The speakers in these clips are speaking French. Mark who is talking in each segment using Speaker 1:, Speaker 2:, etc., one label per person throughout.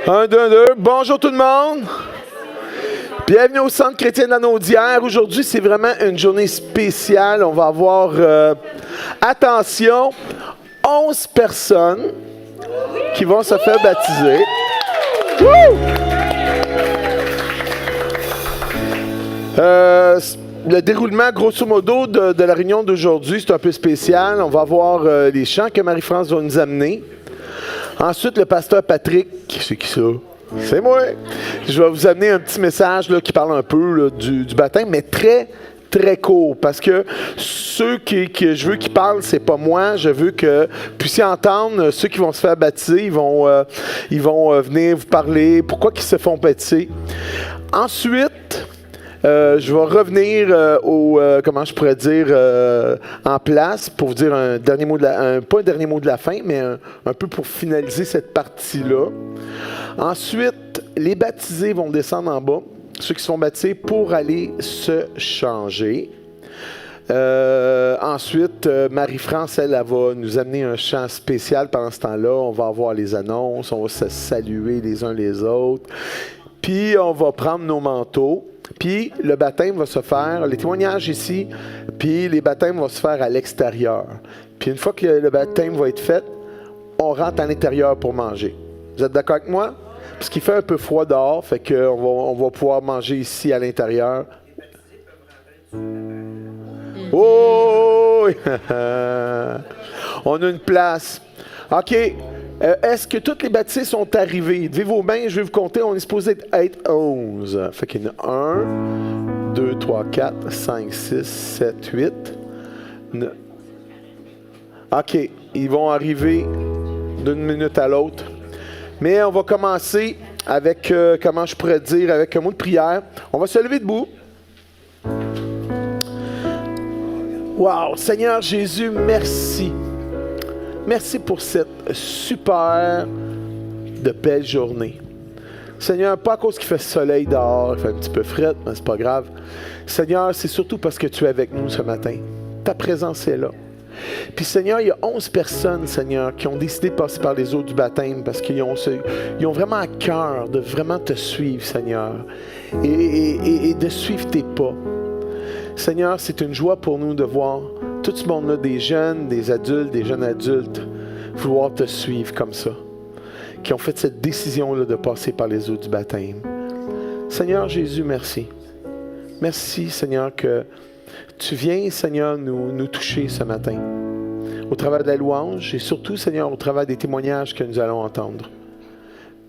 Speaker 1: Un, deux, deux. Bonjour tout le monde. Bienvenue au Centre chrétien de la Naudière. Aujourd'hui, c'est vraiment une journée spéciale. On va avoir, attention, 11 personnes qui vont se faire baptiser. Le déroulement, grosso modo, de la réunion d'aujourd'hui, c'est un peu spécial. On va avoir les chants que Marie-France va nous amener. Ensuite, le pasteur Patrick, c'est qui ça? C'est moi! Je vais vous amener un petit message là, qui parle un peu là, du baptême, mais très, très court. Parce que ceux que je veux qu'ils parlent, c'est pas moi. Je veux que vous puissiez entendre ceux qui vont se faire baptiser. Ils vont venir vous parler. Pourquoi ils se font baptiser? Ensuite, je vais revenir comment je pourrais dire, en place pour vous dire un dernier mot pas un dernier mot de la fin, mais un peu pour finaliser cette partie-là. Ensuite, les baptisés vont descendre en bas, ceux qui sont baptisés, pour aller se changer. Ensuite, Marie-France, elle va nous amener un chant spécial pendant ce temps-là. On va avoir les annonces, on va se saluer les uns les autres. Puis, on va prendre nos manteaux. Puis, le baptême va se faire, les témoignages ici, puis les baptêmes vont se faire à l'extérieur. Puis, une fois que le baptême va être fait, on rentre à l'intérieur pour manger. Vous êtes d'accord avec moi? Parce qu'il fait un peu froid dehors, fait qu'on va pouvoir manger ici à l'intérieur. Oh! On a une place. OK. Est-ce que tous les baptisés sont arrivés? Levez vos mains, je vais vous compter. On est supposé être 11. Fait qu'il y en a 1, 2, 3, 4, 5, 6, 7, 8. 9. OK. Ils vont arriver d'une minute à l'autre. Mais on va commencer avec, comment je pourrais dire, avec un mot de prière. On va se lever debout. Wow! Seigneur Jésus, merci. Merci pour cette super de belle journée. Seigneur, pas à cause qu'il fait soleil dehors, il fait un petit peu fret, mais c'est pas grave. Seigneur, c'est surtout parce que tu es avec nous ce matin. Ta présence est là. Puis Seigneur, il y a 11 personnes, Seigneur, qui ont décidé de passer par les eaux du baptême parce qu'ils ont vraiment à cœur de vraiment te suivre, Seigneur, et de suivre tes pas. Seigneur, c'est une joie pour nous de voir tout ce monde-là, des jeunes, des adultes, des jeunes adultes, vouloir te suivre comme ça, qui ont fait cette décision-là de passer par les eaux du baptême. Seigneur Jésus, merci. Merci, Seigneur, que tu viens, Seigneur, nous toucher ce matin, au travers de la louange et surtout, Seigneur, au travers des témoignages que nous allons entendre.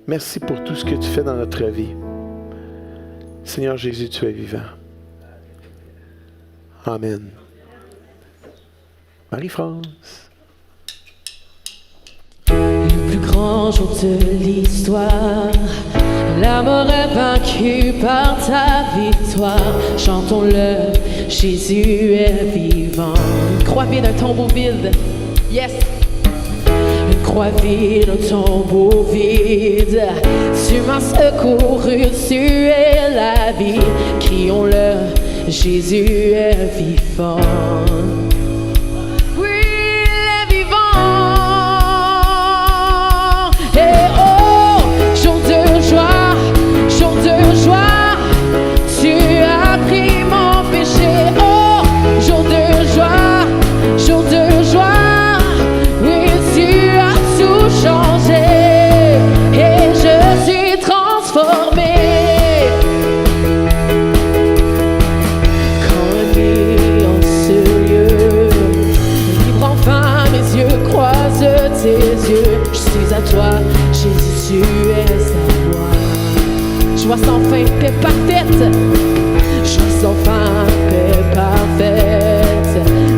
Speaker 1: Merci pour tout ce que tu fais dans notre vie. Seigneur Jésus, tu es vivant. Amen. Marie-France.
Speaker 2: Le plus grand jour de l'histoire, la mort est vaincue par ta victoire. Chantons-le, Jésus est vivant. Une croix vide, un tombeau vide. Yes! Une croix vide, un tombeau vide. Tu m'as secouru, tu es la vie. Crions-le, Jésus est vivant. Toi, Jésus, tu es à moi. Joie sans fin, paix parfaite. Joie sans fin, paix parfaite.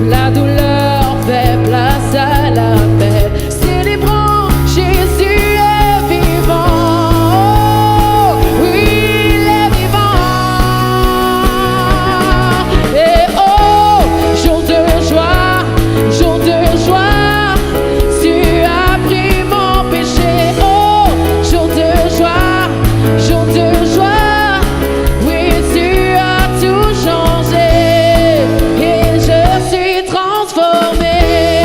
Speaker 2: La douleur fait place à la paix. Célébrons, Jésus est vivant. Oh, oui, il est vivant. Et oh, jour de joie, jour de joie.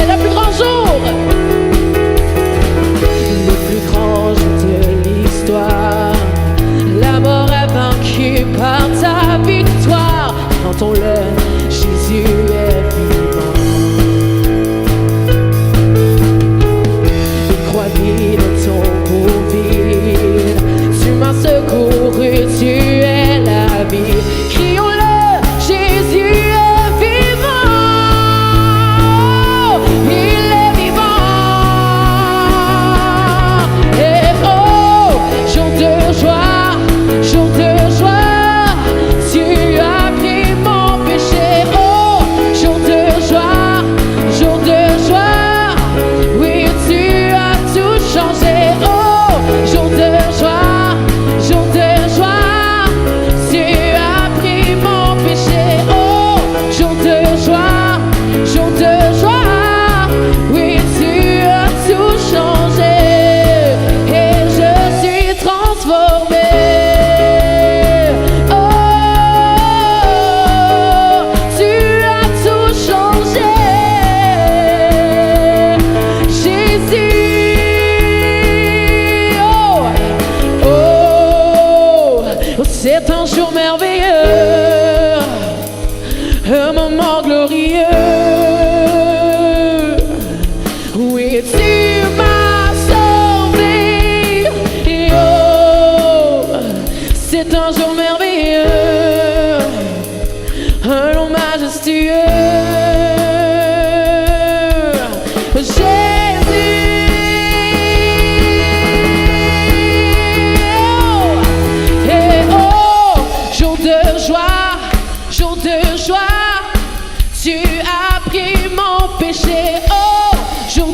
Speaker 2: Le plus grand jour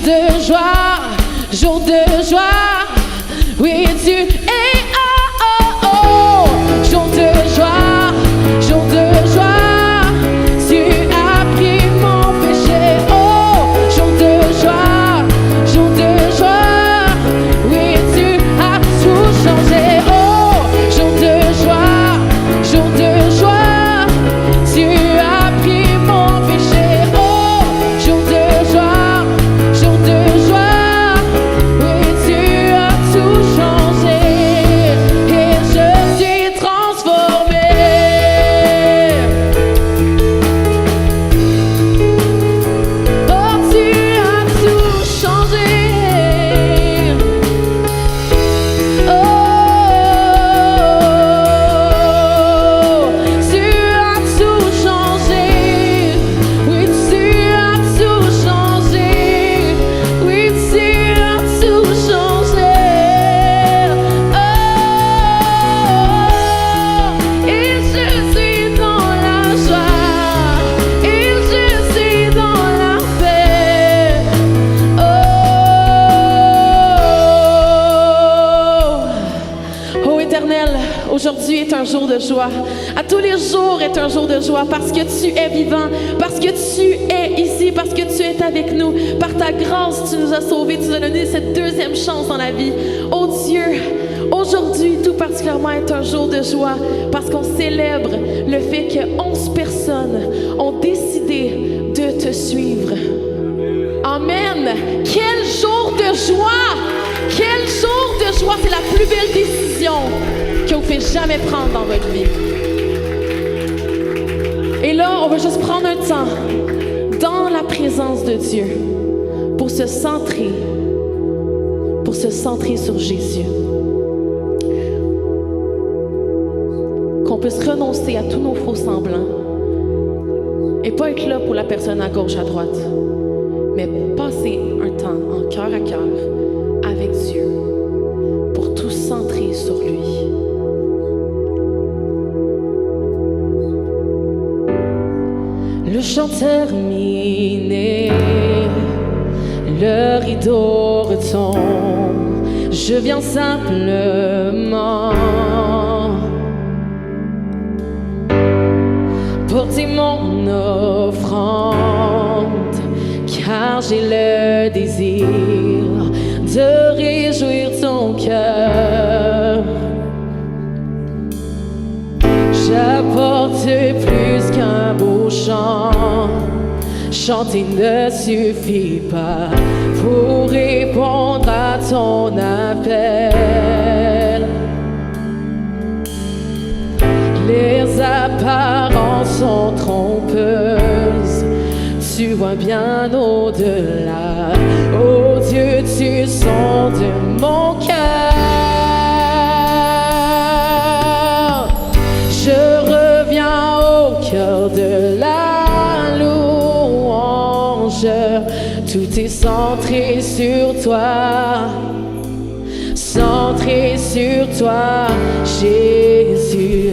Speaker 2: de joie, jour de joie. Oui, tu es oh, oh, oh. Jour de joie, jour de joie. Tu as pris mon péché. Oh, jour de joie, jour de joie. Oui, tu as tout changé. Oh, jour de joie, jour de joie. Tu as pris mon péché. Oh, jour de joie, jour de joie. Oui, tu as tout changé et je suis transformée. Oh, tu as tout changé. Oh, tu as tout changé. Oui, tu as tout changé. Oui, tu as tout changé. Oh, et je suis dans la joie. Et je suis dans la paix. Oh, Éternel, aujourd'hui est un jour de joie. À tous les jours est un jour de joie parce que tu es vivant, parce que tu es ici, parce que tu es avec nous. Par ta grâce, tu nous as sauvés, tu nous as donné cette deuxième chance dans la vie. Oh Dieu, aujourd'hui tout particulièrement est un jour de joie parce qu'on célèbre le fait que 11 personnes ont décidé de te suivre. Amen. Quel jour de joie! Quel jour de joie! C'est la plus belle décision que vous pouvez jamais prendre dans votre vie. Et là, on va juste prendre un temps dans la présence de Dieu pour se centrer sur Jésus. Qu'on puisse renoncer à tous nos faux semblants et pas être là pour la personne à gauche, à droite, mais passer un temps en cœur à cœur avec Dieu pour tout centrer sur lui. Le chant terminé, le rideau retombe, je viens simplement porter mon offrande, car j'ai le désir de réjouir ton cœur. J'apporte plus qu'un beau chant, chanter ne suffit pas pour répondre à ton appel. Les apparences sont trompeuses, tu vois bien au-delà. Oh Dieu, tu sondes mon cœur. Je reviens au cœur de la louange. Tout est centré sur toi, centré sur toi, Jésus.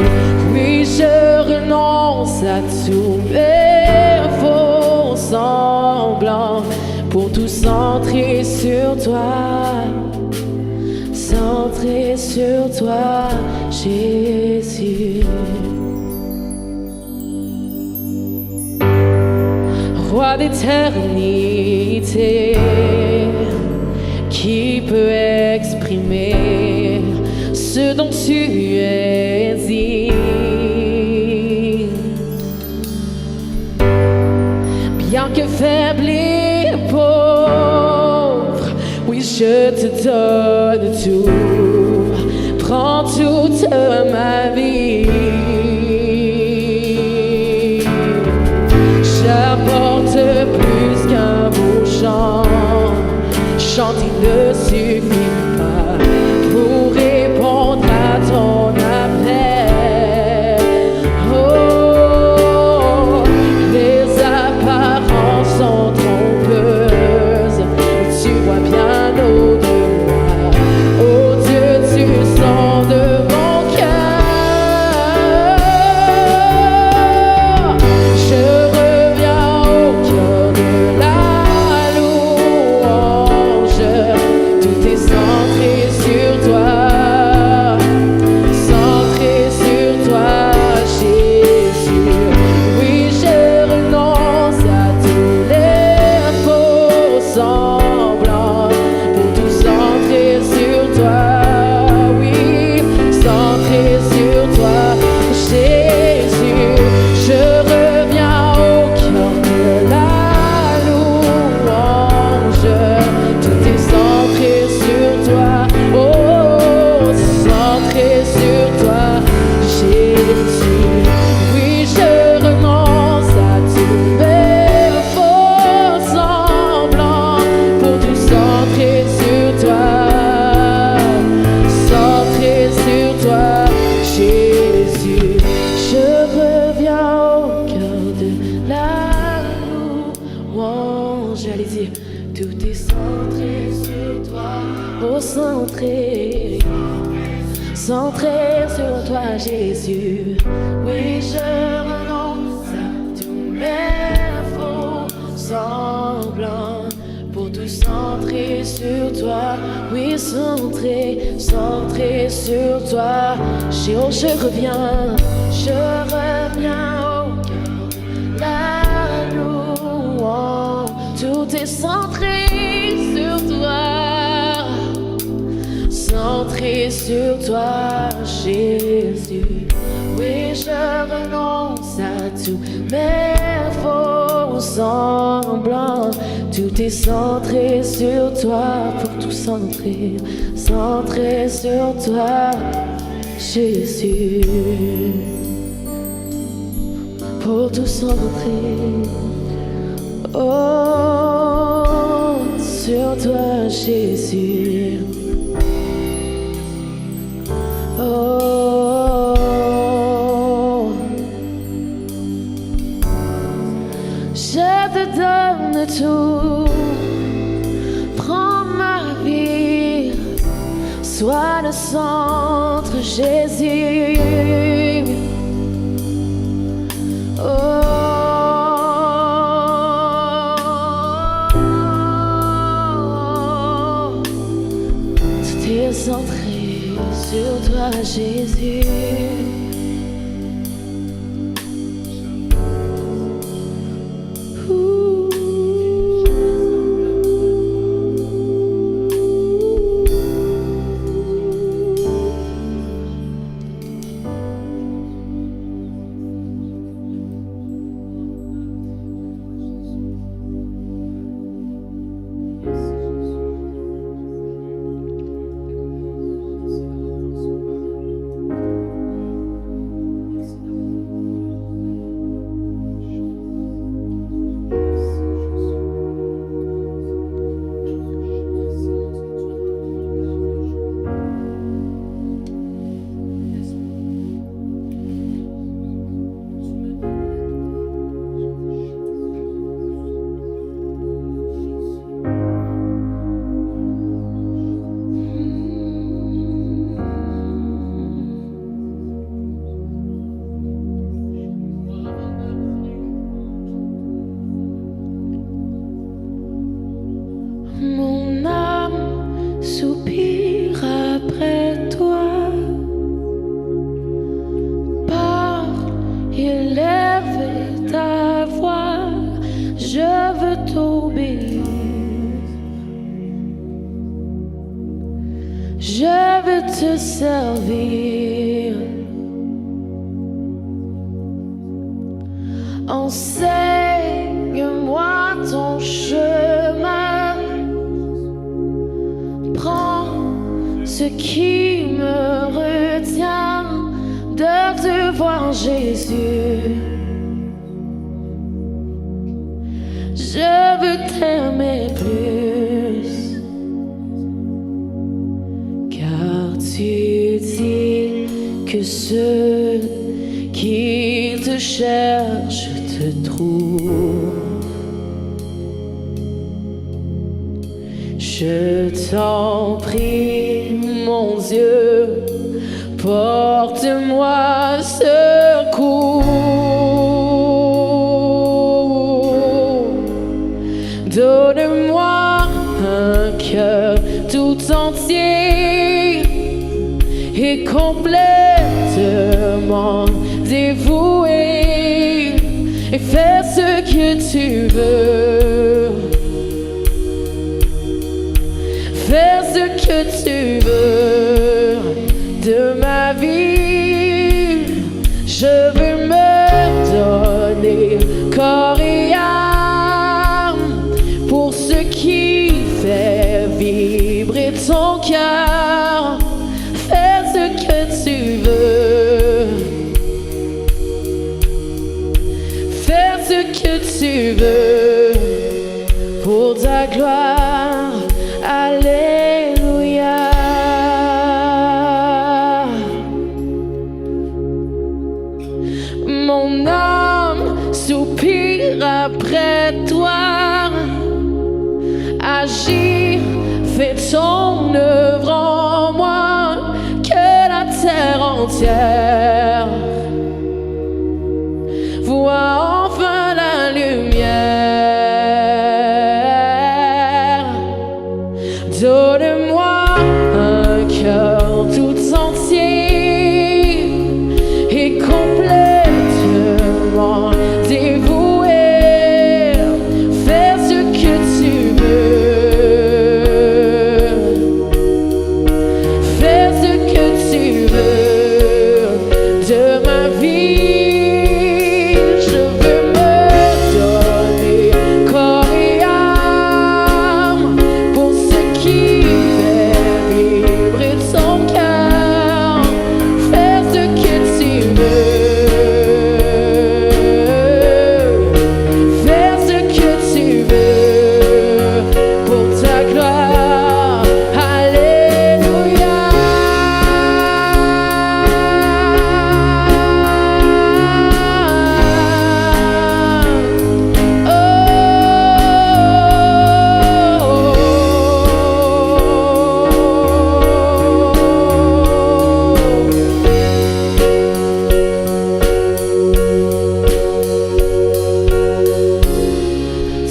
Speaker 2: Oui, je renonce à tous mes faux semblants pour tout centrer sur toi, centré sur toi, Jésus. Roi d'éternité, qui peut exprimer ce dont tu es digne? Bien que faible et pauvre, oui, je te donne tout. Prends toute ma vie. J'apporte plus qu'un beau chant, chanter ne suffit pas pour répondre à ton appel. Oh, les apparences sont trompeuses, tu vois bien au-delà. Oh Dieu, tu sondes mon cœur. Je reviens au cœur de la louange. semblant pour tout centrer sur toi. Oui, centrer sur toi, Jésus. Je reviens au cœur de la louange. Tout est centré sur toi. Oh, centré sur toi, Jésus. Oui, je renonce à tous mes faux semblants pour tout centrer sur toi. Centré sur toi, Jésus. Je reviens au cœur de la louange. Allez-y. Tout est centré sur toi. Oh, centré. Centré sur toi, Jésus. Oui, je renonce à tous mes faux semblants pour tout centrer sur toi. Oui, centré, centré sur toi. Oh, je reviens au cœur de la louange. Tout est centré sur toi. Centré sur toi, Jésus. Oui, je renonce à tous mes faux semblants. Tout est centré sur toi, pour tout centrer, centré sur toi, Jésus. Pour tout centrer, oh, sur toi, Jésus. Oh, je te donne tout, prends ma vie, sois le centre, Jésus. Oh, tout est centré sur toi, Jésus. Mon âme soupire après toi. Parle, élève ta voix, je veux t'obéir. Je veux te servir. Enseigne-moi ton chemin. Prends ce qui me retient de te voir, Jésus. Je veux t'aimer plus, car tu dis que ceux qui te cherchent te trouvent. Je t'en prie, mon Dieu, porte-moi secours. Donne-moi un cœur tout entier et complètement dévoué, et fais ce que tu veux. Fais ce que tu veux de ma vie. Je veux me donner corps et âme pour ce qui fait vibrer ton cœur. Fais ce que tu veux. Fais ce que tu veux pour ta gloire. Alléluia. Mon âme soupire après toi. Agis, fais ton œuvre en moi, que la terre entière voit enfin la lumière. Donne-moi un cœur tout entier et complètement dévoué. Fais ce que tu veux. Fais ce que tu veux de ma vie. Je veux me donner corps et âme pour ce qui fait vibrer ton cœur. Fais ce que tu veux. Fais ce que tu veux pour ta gloire. Alléluia.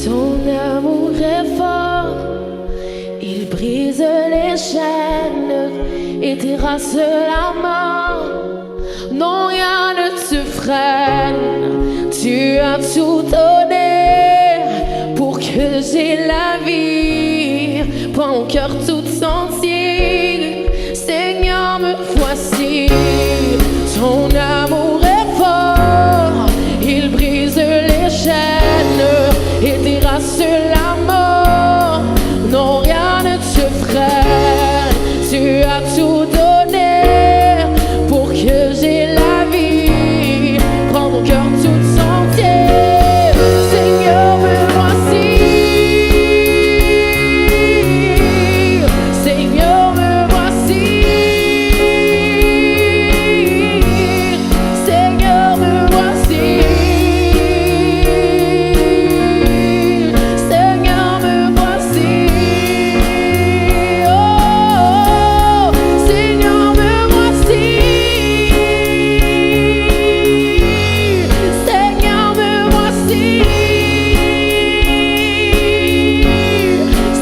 Speaker 2: Ton amour est fort, il brise les chaînes et terrasse la mort. Non, rien ne te freine, tu as tout donné pour que j'ai la vie. Prends mon cœur tout entier, Seigneur, me voici. Ton amour est fort, il brise les chaînes et terrasse la mort. Non, rien ne te freine, tu as tout donné pour que j'ai la vie. Prends mon cœur tout entier, Seigneur, me voici. Seigneur, me voici. Seigneur, me voici. Seigneur, me voici. Oh, Seigneur, me voici. Seigneur, me voici.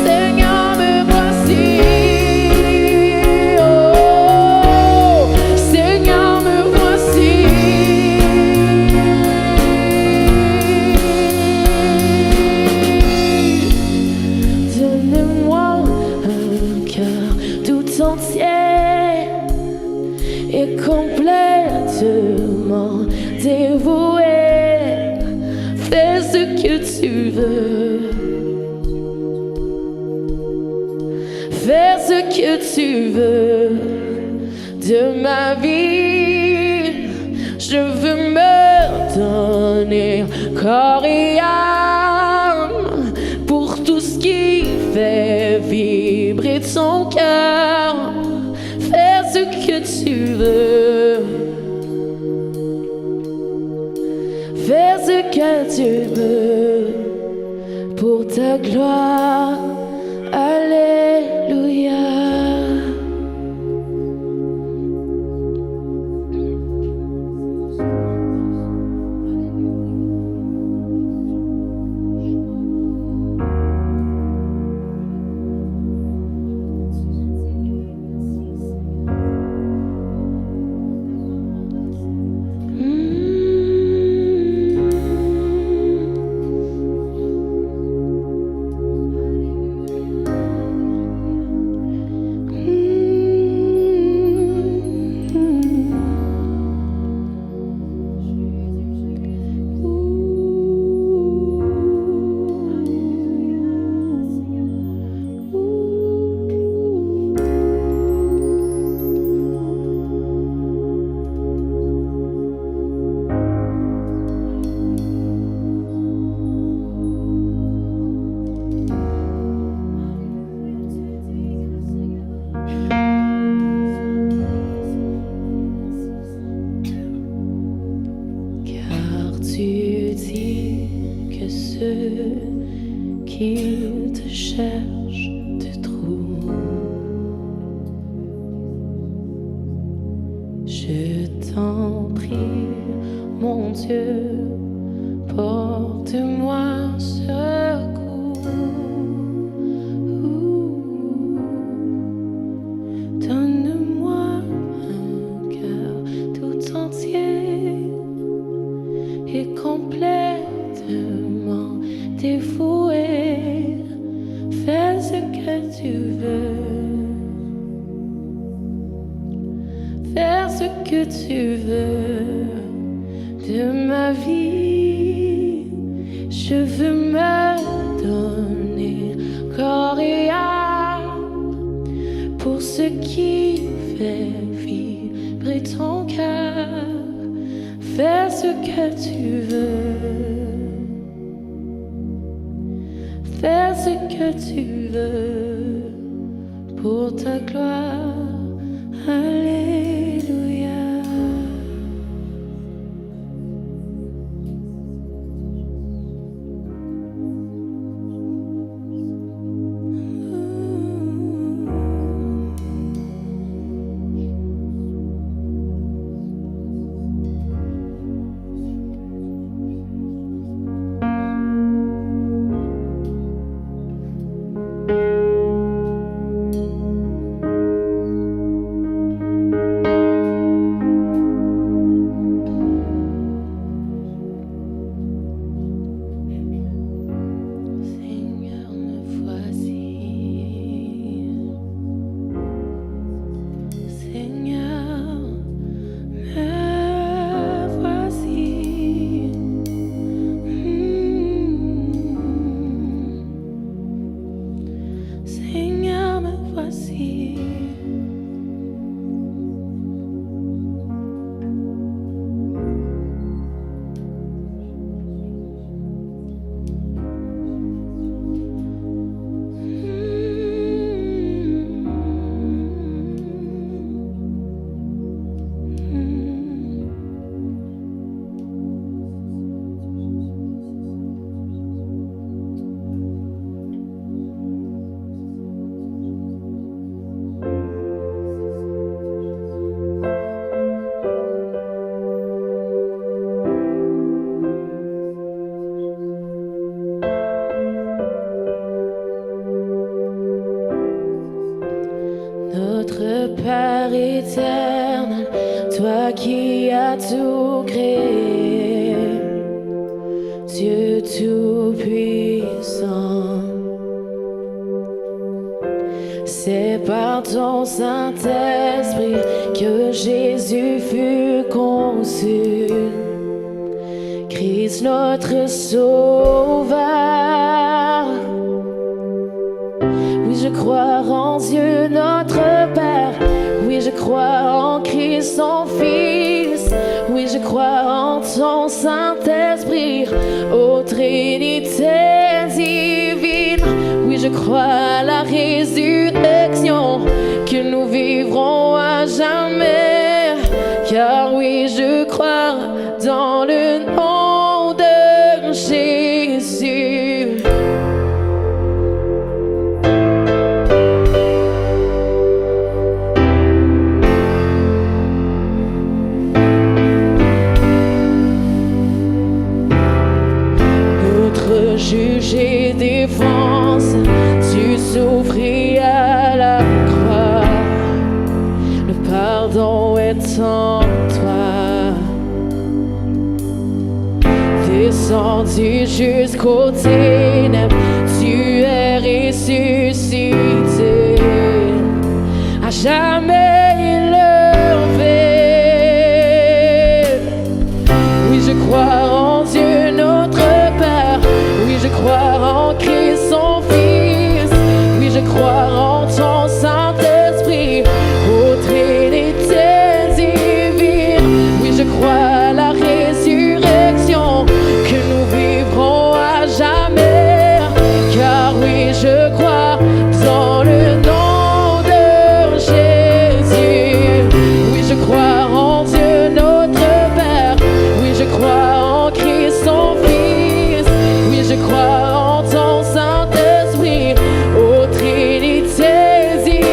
Speaker 2: Seigneur, me voici. Oh, Seigneur, me voici. Donne-moi un cœur tout entier et complètement dévoué. Fais ce que tu veux. Fais ce que tu veux de ma vie. Je veux me donner corps et âme pour tout ce qui fait vibrer ton cœur. Fais ce que tu veux. Fais ce que tu veux pour ta gloire. Alléluia. que tu veux de ma vie. Je veux me donner corps et âme pour ce qui fait vibrer ton cœur. Fais ce que tu veux. Fais ce que tu veux pour ta gloire. Alléluia. Père éternel, toi qui as tout créé, Dieu tout-puissant, c'est par ton Saint-Esprit que Jésus fut conçu, Christ notre Sauveur. Oui, je crois en Dieu notre Père. Oui, je crois en Christ son Fils. Oui, je crois en ton Saint-Esprit, ô Trinité divine. Oui, je crois à la résurrection, que nous vivrons à jamais. Car oui, je crois dans le nom de Jésus. Juge et défense, tu souffris à la croix. Le pardon est en toi. Descendu jusqu'aux ténèbres, tu es ressuscité. À jamais élevé. Oui, je crois en Dieu notre Père. Oui, je crois en Christ son Fils. Oui, je crois en ton Saint-Esprit, ô Trinité divine. Oui, je crois à la résurrection, que nous vivrons à jamais. Car oui, je crois dans le nom de Jésus. Oui, je crois en Dieu notre Père. Oui, je crois en Christ son Fils. Oui, je crois en ton Saint-Esprit, ô Trinité divine.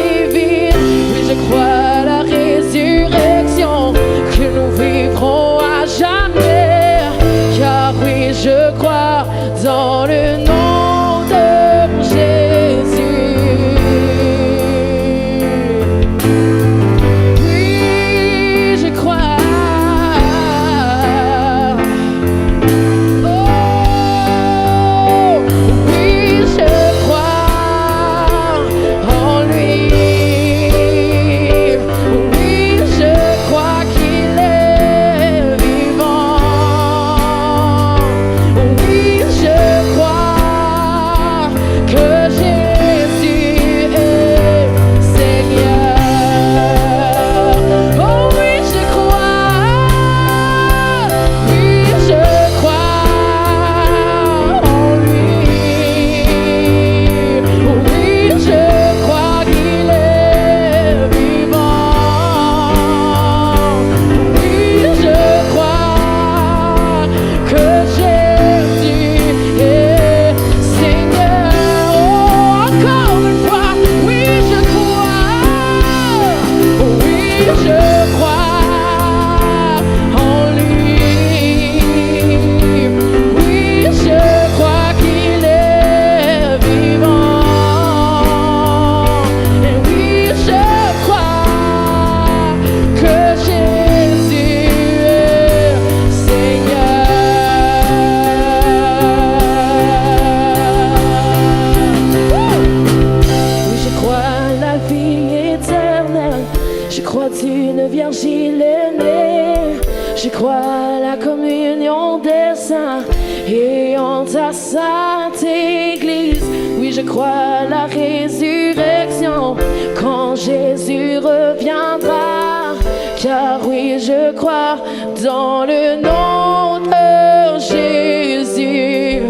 Speaker 2: crois d'une Vierge il est né. Je crois à la communion des saints et en ta sainte Église. Oui, je crois à la résurrection quand Jésus reviendra. Car oui, je crois dans le nom de Jésus.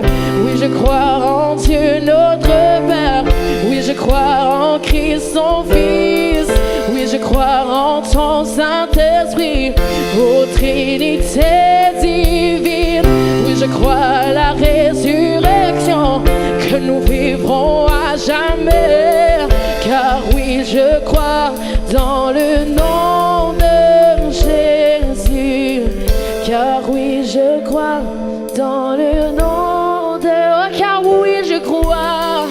Speaker 2: Oui, je crois en Dieu notre Père. Oui, je crois en Christ son Fils. Oui, je crois en ton Saint-Esprit, ô Trinité divine. Oui, je crois à la résurrection, que nous vivrons à jamais. Car oui, je crois dans le nom de Jésus. Car oui, je crois dans le nom de... Oh, car oui, je crois.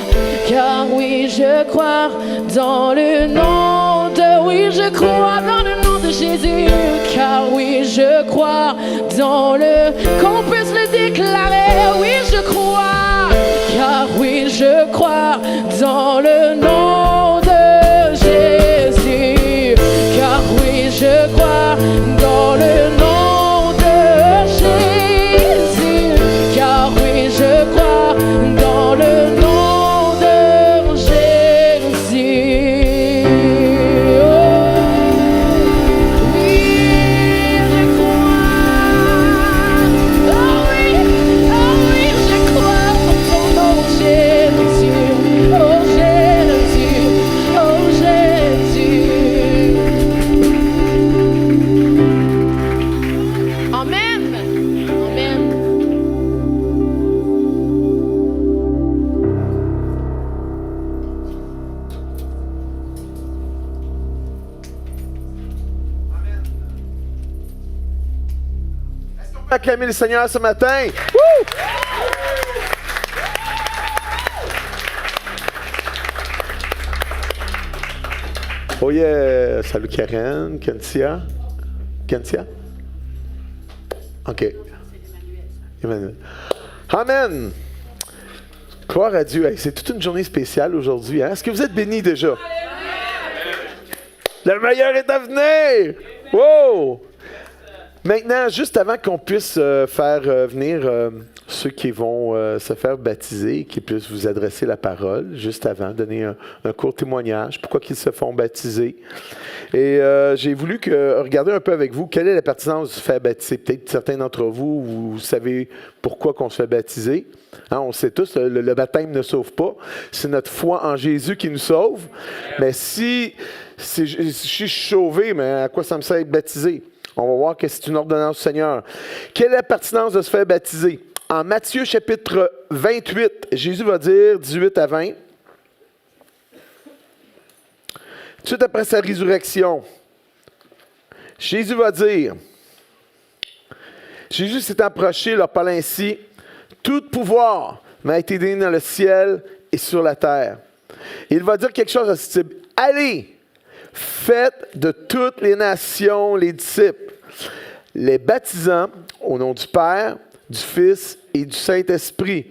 Speaker 2: Car oui, je crois dans le nom de... Oui, je crois dans le nom de Jésus. Car oui, je crois dans le... Qu'on puisse le déclarer. Oui, je crois. Car oui, je crois dans le nom de Jésus. Car oui, je crois dans le nom de Jésus. Car oui, je crois dans le nom de Jésus. Oh, oui, je crois. Oh oui, je crois en ton nom, Jésus. Oh Jésus, oh Jésus. Amen. Amen.
Speaker 1: Acclamer le Seigneur ce matin. Woo! Oh yeah! Salut Karen, Kentia. Kentia? OK. Emmanuel. Amen! Gloire à Dieu. Hey, c'est toute une journée spéciale aujourd'hui. Hein? Est-ce que vous êtes bénis déjà? Le meilleur est à venir! Wow! Maintenant, juste avant qu'on puisse faire venir ceux qui vont se faire baptiser, qui puissent vous adresser la parole, juste avant, donner un court témoignage, pourquoi ils se font baptiser. Et j'ai voulu regarder un peu avec vous, quelle est la pertinence de se faire baptiser. Peut-être certains d'entre vous, vous savez pourquoi qu'on se fait baptiser. Hein, on sait tous, le baptême ne sauve pas. C'est notre foi en Jésus qui nous sauve. Mais si je suis sauvé, mais à quoi ça me sert d'être baptisé? On va voir que c'est une ordonnance du Seigneur. Quelle est la pertinence de se faire baptiser? En Matthieu chapitre 28, Jésus va dire 18 à 20. Tout de suite après sa résurrection, Jésus va dire, Jésus s'est approché, leur parlant ainsi, « Tout pouvoir m'a été donné dans le ciel et sur la terre. » Il va dire quelque chose à ce type, « Allez, faites de toutes les nations les disciples, les baptisant au nom du Père, du Fils et du Saint-Esprit,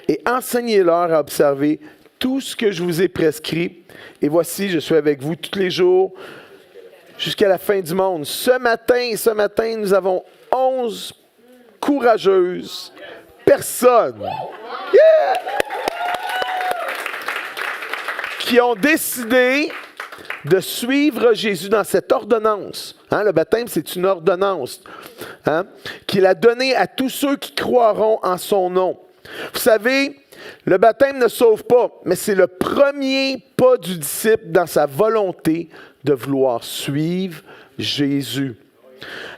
Speaker 1: et enseignez-leur à observer tout ce que je vous ai prescrit. Et voici, je suis avec vous tous les jours jusqu'à la fin du monde. » Ce matin, nous avons 11 courageuses personnes qui ont décidé de suivre Jésus dans cette ordonnance. Hein, le baptême, c'est une ordonnance qu'il a donnée à tous ceux qui croiront en son nom. Vous savez, le baptême ne sauve pas, mais c'est le premier pas du disciple dans sa volonté de vouloir suivre Jésus.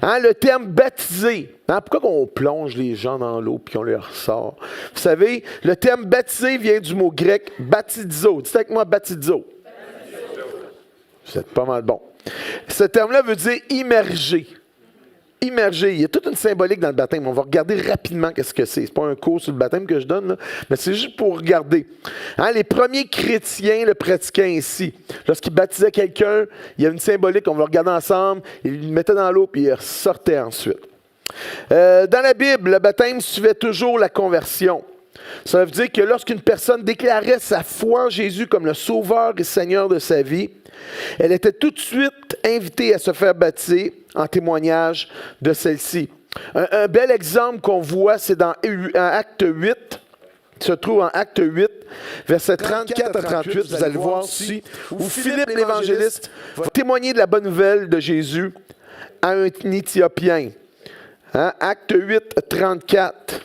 Speaker 1: Hein, le terme baptisé, pourquoi on plonge les gens dans l'eau puis on les ressort? Vous savez, le terme baptisé vient du mot grec baptizo. Dites avec moi baptizo. Vous êtes pas mal bon. Ce terme-là veut dire immerger. Immerger. Il y a toute une symbolique dans le baptême. On va regarder rapidement qu'est-ce que c'est. Ce n'est pas un cours sur le baptême que je donne, là, mais c'est juste pour regarder. Hein, les premiers chrétiens le pratiquaient ainsi. Lorsqu'ils baptisaient quelqu'un, il y a une symbolique, on va regarder ensemble. Ils le mettaient dans l'eau puis ils ressortaient ensuite. Dans la Bible, le baptême suivait toujours la conversion. Ça veut dire que lorsqu'une personne déclarait sa foi en Jésus comme le sauveur et seigneur de sa vie, elle était tout de suite invités à se faire baptiser en témoignage de celle-ci. Un bel exemple qu'on voit, c'est dans Acte 8, qui se trouve en Acte 8, versets 34 à 38, vous allez voir ici, où Philippe l'évangéliste va témoigner de la bonne nouvelle de Jésus à un Éthiopien. Hein? Acte 8, 34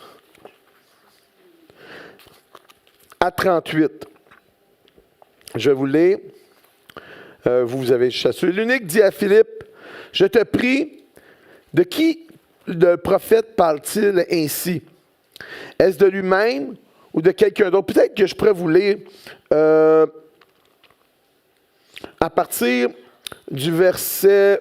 Speaker 1: à 38. Je vais vous lire. Vous avez chassé. L'eunuque dit à Philippe, « Je te prie, de qui le prophète parle-t-il ainsi? Est-ce de lui-même ou de quelqu'un d'autre? » Peut-être que je pourrais vous lire à partir du verset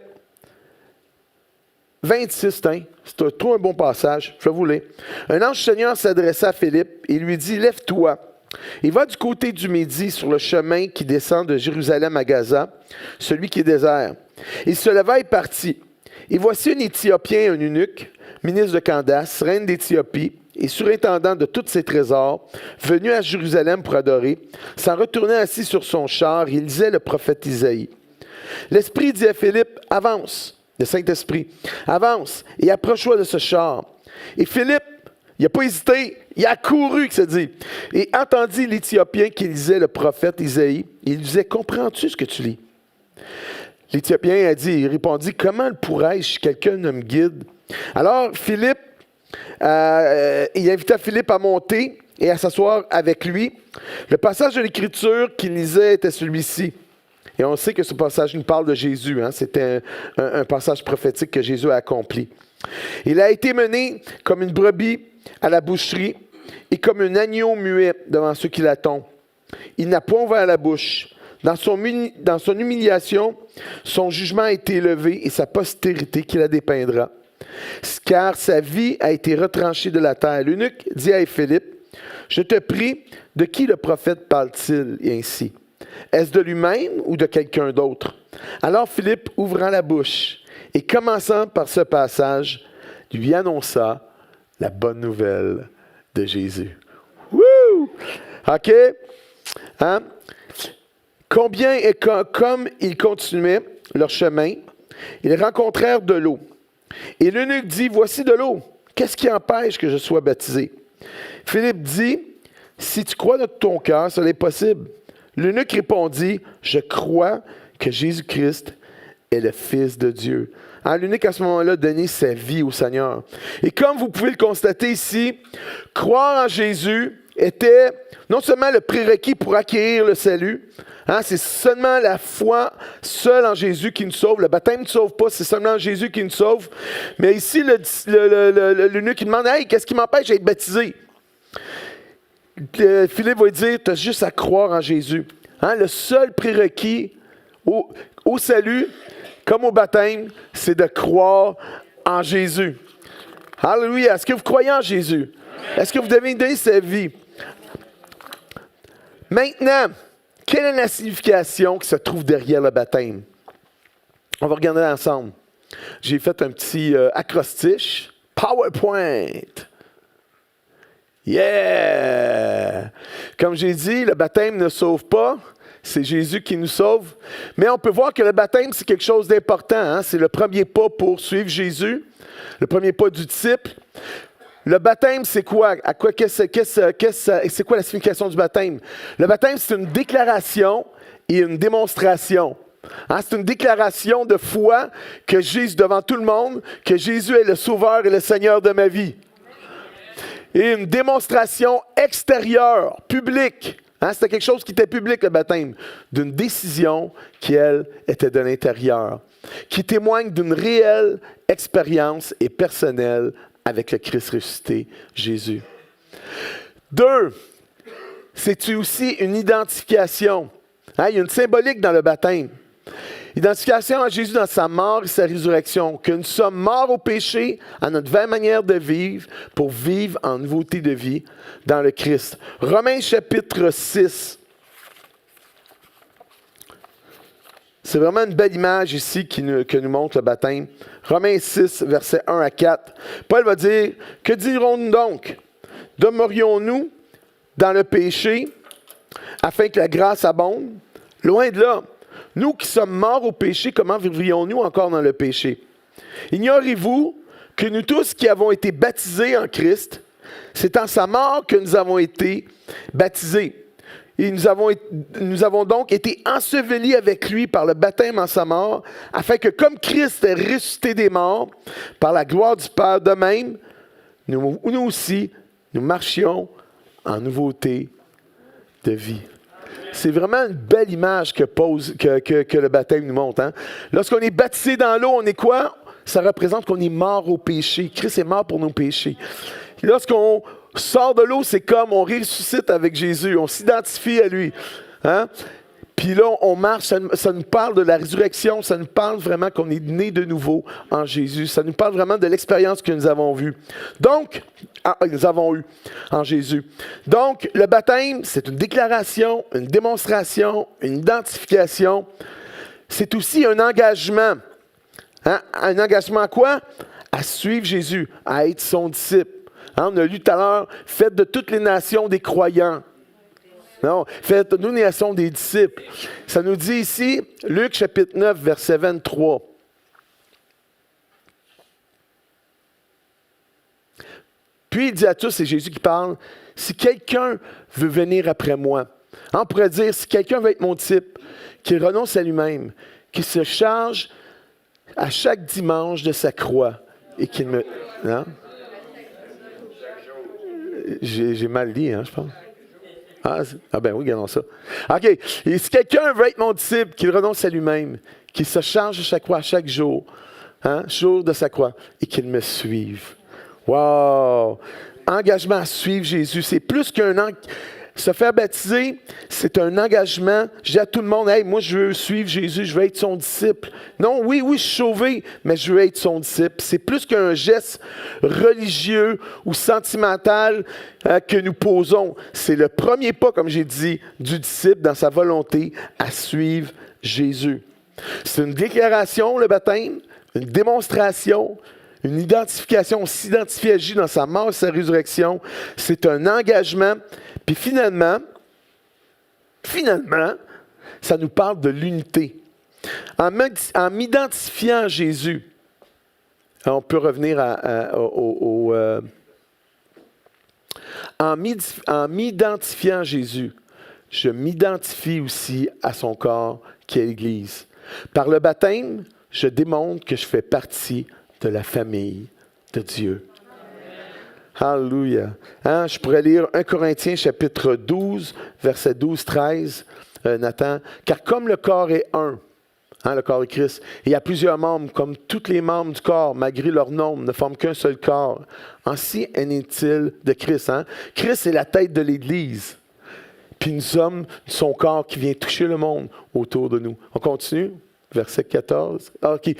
Speaker 1: 26. Hein? C'est trop un bon passage. Je vais vous lire. Un ange du Seigneur s'adressa à Philippe et lui dit, « Lève-toi. Il va du côté du Midi sur le chemin qui descend de Jérusalem à Gaza, celui qui est désert. Il se leva et partit. Et voici un Éthiopien, un eunuque, ministre de Candace, reine d'Éthiopie, et surintendant de tous ses trésors, venu à Jérusalem pour adorer, s'en retournait assis sur son char, il lisait le prophète Isaïe. L'Esprit dit à Philippe, « Avance, le Saint-Esprit, avance et approche-toi de ce char. » Et Philippe, il n'a pas hésité, il a couru, que ça dit, et entendit l'Éthiopien qui lisait le prophète Isaïe. Il lui disait, « Comprends-tu ce que tu lis? » L'Éthiopien il répondit, « Comment pourrais-je si quelqu'un ne me guide? » Alors Philippe, il invita Philippe à monter et à s'asseoir avec lui. Le passage de l'Écriture qu'il lisait était celui-ci. Et on sait que ce passage nous parle de Jésus. Hein? C'était un passage prophétique que Jésus a accompli. Il a été mené comme une brebis à la boucherie et comme un agneau muet devant ceux qui l'attendent. Il n'a point ouvert la bouche. Dans son humiliation, son jugement a été élevé et sa postérité qui la dépeindra. Car sa vie a été retranchée de la terre. L'eunuque dit à Philippe, « Je te prie, de qui le prophète parle-t-il ainsi? Est-ce de lui-même ou de quelqu'un d'autre? » Alors Philippe ouvrant la bouche et commençant par ce passage, lui annonça la bonne nouvelle de Jésus. Wouh! OK? Hein? Combien et comme ils continuaient leur chemin, ils rencontrèrent de l'eau. Et l'eunuque dit, « Voici de l'eau. Qu'est-ce qui empêche que je sois baptisé? » Philippe dit, « Si tu crois de tout ton cœur, cela est possible. » L'eunuque répondit, « Je crois que Jésus-Christ est le Fils de Dieu. » Hein, l'eunuque à ce moment-là donnait sa vie au Seigneur. Et comme vous pouvez le constater ici, croire en Jésus était non seulement le prérequis pour acquérir le salut, hein, c'est seulement la foi seule en Jésus qui nous sauve. Le baptême ne sauve pas, c'est seulement Jésus qui nous sauve. Mais ici, l'eunuque demande, « Hey, qu'est-ce qui m'empêche d'être baptisé? » Philippe va dire, tu as juste à croire en Jésus. Hein, le seul prérequis au salut, comme au baptême, c'est de croire en Jésus. Alléluia. Est-ce que vous croyez en Jésus? Est-ce que vous devez donner sa vie? Maintenant, quelle est la signification qui se trouve derrière le baptême? On va regarder ensemble. J'ai fait un petit acrostiche. PowerPoint. Yeah! Comme j'ai dit, le baptême ne sauve pas. C'est Jésus qui nous sauve. Mais on peut voir que le baptême, c'est quelque chose d'important. Hein? C'est le premier pas pour suivre Jésus. Le premier pas du disciple. Le baptême, c'est quoi? C'est quoi la signification du baptême? Le baptême, c'est une déclaration et une démonstration. Hein? C'est une déclaration de foi que Jésus, devant tout le monde, que Jésus est le Sauveur et le Seigneur de ma vie. Et une démonstration extérieure, publique. Hein, c'était quelque chose qui était public, le baptême, d'une décision qui, elle, était de l'intérieur, qui témoigne d'une réelle expérience et personnelle avec le Christ ressuscité, Jésus. 2, c'est aussi une identification. Hein, il y a une symbolique dans le baptême. Identification à Jésus dans sa mort et sa résurrection, que nous sommes morts au péché, à notre vraie manière de vivre, pour vivre en nouveauté de vie dans le Christ. Romains chapitre 6. C'est vraiment une belle image ici que nous montre le baptême. Romains 6, versets 1 à 4. Paul va dire, « Que dirons-nous donc? Demeurions-nous dans le péché afin que la grâce abonde? Loin de là. Nous qui sommes morts au péché, comment vivrions-nous encore dans le péché? Ignorez-vous que nous tous qui avons été baptisés en Christ, c'est en sa mort que nous avons été baptisés. Et nous avons donc été ensevelis avec lui par le baptême en sa mort, afin que comme Christ est ressuscité des morts, par la gloire du Père, de même, nous aussi, nous marchions en nouveauté de vie. C'est vraiment une belle image que le baptême nous montre. Hein? Lorsqu'on est baptisé dans l'eau, on est quoi? Ça représente qu'on est mort au péché. Christ est mort pour nos péchés. Lorsqu'on sort de l'eau, c'est comme on ressuscite avec Jésus. On s'identifie à lui. Hein? Puis là, on marche, ça nous parle de la résurrection, ça nous parle vraiment qu'on est né de nouveau en Jésus. Ça nous parle vraiment de l'expérience que nous avons eue. Donc, nous avons eue en Jésus. Donc, le baptême, c'est une déclaration, une démonstration, une identification. C'est aussi un engagement. Hein? Un engagement à quoi? À suivre Jésus, à être son disciple. Hein? On a lu tout à l'heure, faites de toutes les nations des croyants. Non, faites de nous les nations des disciples. Ça nous dit ici, Luc chapitre 9, verset 23. Puis il dit à tous, c'est Jésus qui parle, si quelqu'un veut venir après moi, on pourrait dire, si quelqu'un veut être mon disciple, qu'il renonce à lui-même, qu'il se charge à chaque dimanche de sa croix et qu'il me... Non? J'ai mal dit, hein, je pense. Ah ben oui, regardons ça. OK. Et si quelqu'un veut être mon disciple, qu'il renonce à lui-même, qu'il se charge de sa croix chaque jour, jour de sa croix, et qu'il me suive. Wow! Engagement à suivre Jésus. C'est plus se faire baptiser, c'est un engagement. Je dis à tout le monde, hey, moi je veux suivre Jésus, je veux être son disciple. Non, oui, je suis sauvé, mais je veux être son disciple. C'est plus qu'un geste religieux ou sentimental que nous posons. C'est le premier pas, comme j'ai dit, du disciple dans sa volonté à suivre Jésus. C'est une déclaration, le baptême, une démonstration, une identification. On s'identifie à Jésus dans sa mort et sa résurrection. C'est un engagement. Puis finalement, ça nous parle de l'unité. En m'identifiant à Jésus, on peut revenir en m'identifiant à Jésus, je m'identifie aussi à son corps qui est l'Église. Par le baptême, je démontre que je fais partie de la famille de Dieu. Alléluia. Hein, je pourrais lire 1 Corinthiens chapitre 12, verset 12-13, Nathan. Car comme le corps est un, le corps de Christ, et il y a plusieurs membres, comme tous les membres du corps, malgré leur nombre, ne forment qu'un seul corps. Ainsi en est-il de Christ. Hein? Christ est la tête de l'Église. Puis nous sommes son corps qui vient toucher le monde autour de nous. On continue? Verset 14. OK.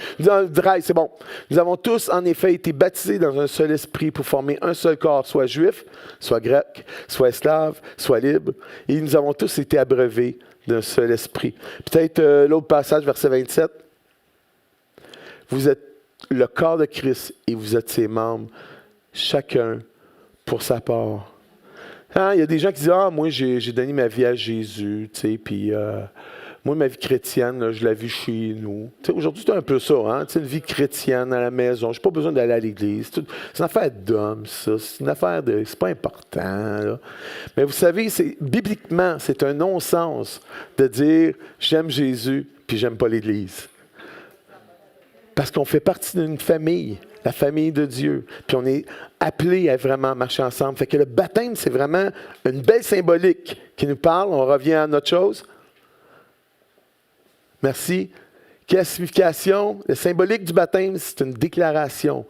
Speaker 1: C'est bon. Nous avons tous, en effet, été baptisés dans un seul esprit pour former un seul corps, soit juif, soit grec, soit esclave, soit libre. Et nous avons tous été abreuvés d'un seul esprit. Peut-être l'autre passage, verset 27. Vous êtes le corps de Christ et vous êtes ses membres, chacun pour sa part. Hein, il y a des gens qui disent, moi, j'ai donné ma vie à Jésus, tu sais, puis... moi, ma vie chrétienne, là, je la vis chez nous. Aujourd'hui, c'est un peu ça, hein? Une vie chrétienne à la maison. Je n'ai pas besoin d'aller à l'église. C'est une affaire d'homme, ça. C'est une affaire de... C'est pas important, là. Mais vous savez, bibliquement, c'est un non-sens de dire « j'aime Jésus, puis j'aime pas l'église ». Parce qu'on fait partie d'une famille, la famille de Dieu. Puis on est appelé à vraiment marcher ensemble. Fait que le baptême, c'est vraiment une belle symbolique qui nous parle. On revient à notre chose. Merci. Quelle signification? Le symbolique du baptême, c'est une déclaration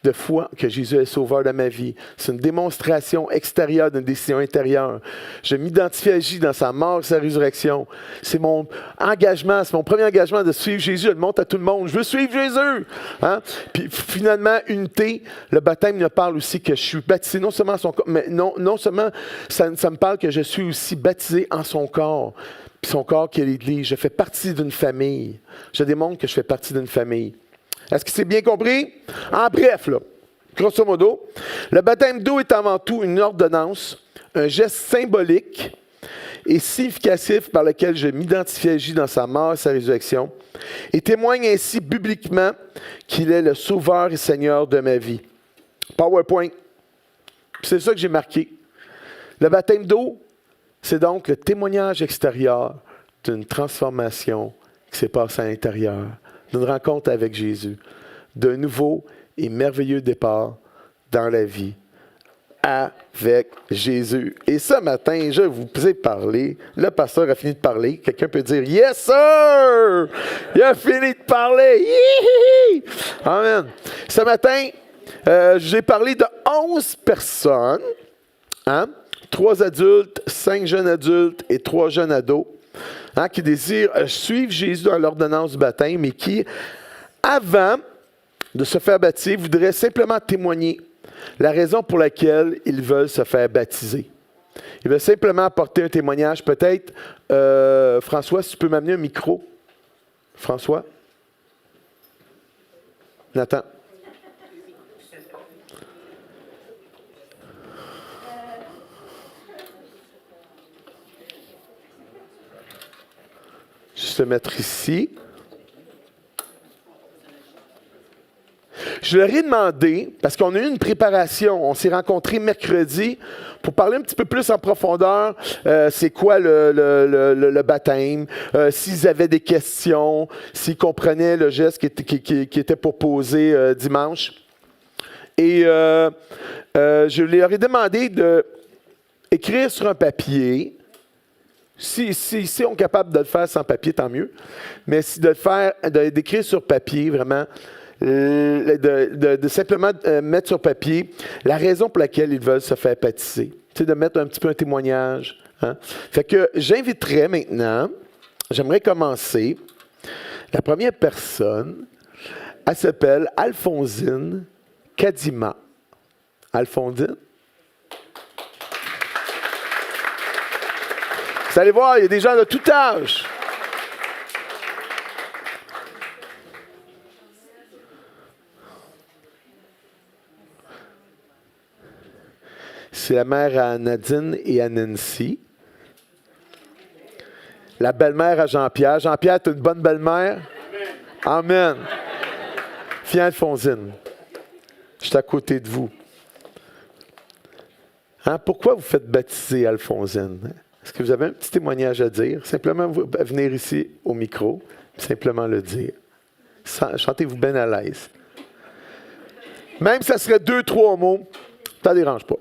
Speaker 1: de foi que Jésus est sauveur de ma vie. C'est une démonstration extérieure d'une décision intérieure. Je m'identifie à Jésus dans sa mort et sa résurrection. C'est mon engagement, c'est mon premier engagement de suivre Jésus. Je le montre à tout le monde. Je veux suivre Jésus. Hein? Puis finalement, unité, le baptême me parle aussi que je suis baptisé, non seulement en son corps, mais non seulement ça me parle que je suis aussi baptisé en son corps. Puis son corps qui est l'Église. Je fais partie d'une famille. Je démontre que je fais partie d'une famille. Est-ce que c'est bien compris? En bref, là, grosso modo, le baptême d'eau est avant tout une ordonnance, un geste symbolique et significatif par lequel je m'identifie à Jésus dans sa mort et sa résurrection, et témoigne ainsi bibliquement qu'il est le Sauveur et Seigneur de ma vie. PowerPoint. C'est ça que j'ai marqué. Le baptême d'eau, c'est donc le témoignage extérieur d'une transformation qui s'est passée à l'intérieur, d'une rencontre avec Jésus, d'un nouveau et merveilleux départ dans la vie avec Jésus. Et ce matin, je vous ai parlé. Le pasteur a fini de parler. Quelqu'un peut dire « Yes, sir! Il a fini de parler! Hihihi! » Amen. Ce matin, j'ai parlé de 11 personnes, hein? 3 adultes, 5 jeunes adultes et 3 jeunes ados, hein, qui désirent suivre Jésus dans l'ordonnance du baptême et qui, avant de se faire baptiser, voudraient simplement témoigner la raison pour laquelle ils veulent se faire baptiser. Ils veulent simplement apporter un témoignage. Peut-être, François, si tu peux m'amener un micro. François? Nathan? Juste le mettre ici. Je leur ai demandé, parce qu'on a eu une préparation, on s'est rencontrés mercredi pour parler un petit peu plus en profondeur, c'est quoi le baptême, s'ils avaient des questions, s'ils comprenaient le geste qui était proposé dimanche. Et je leur ai demandé d'écrire sur un papier. Si ils sont capables de le faire sans papier, tant mieux. Mais si d'écrire sur papier, vraiment, de simplement mettre sur papier la raison pour laquelle ils veulent se faire baptiser. Tu sais, de mettre un petit peu un témoignage. Hein? Fait que j'inviterais maintenant, j'aimerais commencer. La première personne, elle s'appelle Alphonsine Kadima. Alphonsine? Vous allez voir, il y a des gens de tout âge. C'est la mère à Nadine et à Nancy. La belle-mère à Jean-Pierre. Jean-Pierre, tu es une bonne belle-mère? Amen. Viens, Alphonsine. Je suis à côté de vous. Hein, pourquoi vous faites baptiser, Alphonsine? Est-ce que vous avez un petit témoignage à dire? Simplement venir ici au micro, simplement le dire. Chantez-vous bien à l'aise. Même si ça serait 2-3 mots, ça ne dérange pas.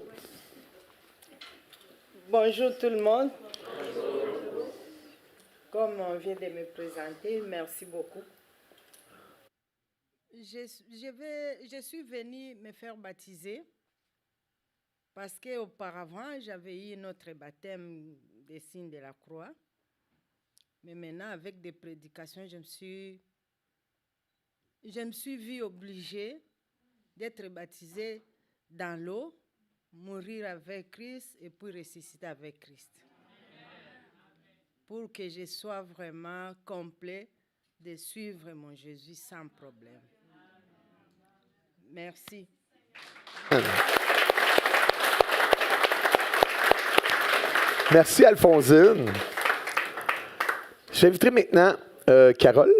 Speaker 3: Bonjour tout le monde. Comme on vient de me présenter, merci beaucoup. Je suis venue me faire baptiser parce qu'auparavant, j'avais eu notre baptême des signes de la croix. Mais maintenant, avec des prédications, je me suis vue obligée d'être baptisée dans l'eau, mourir avec Christ et puis ressusciter avec Christ. Pour que je sois vraiment complet de suivre mon Jésus sans problème. Merci.
Speaker 1: Merci, Alphonsine. J'inviterai maintenant Carole,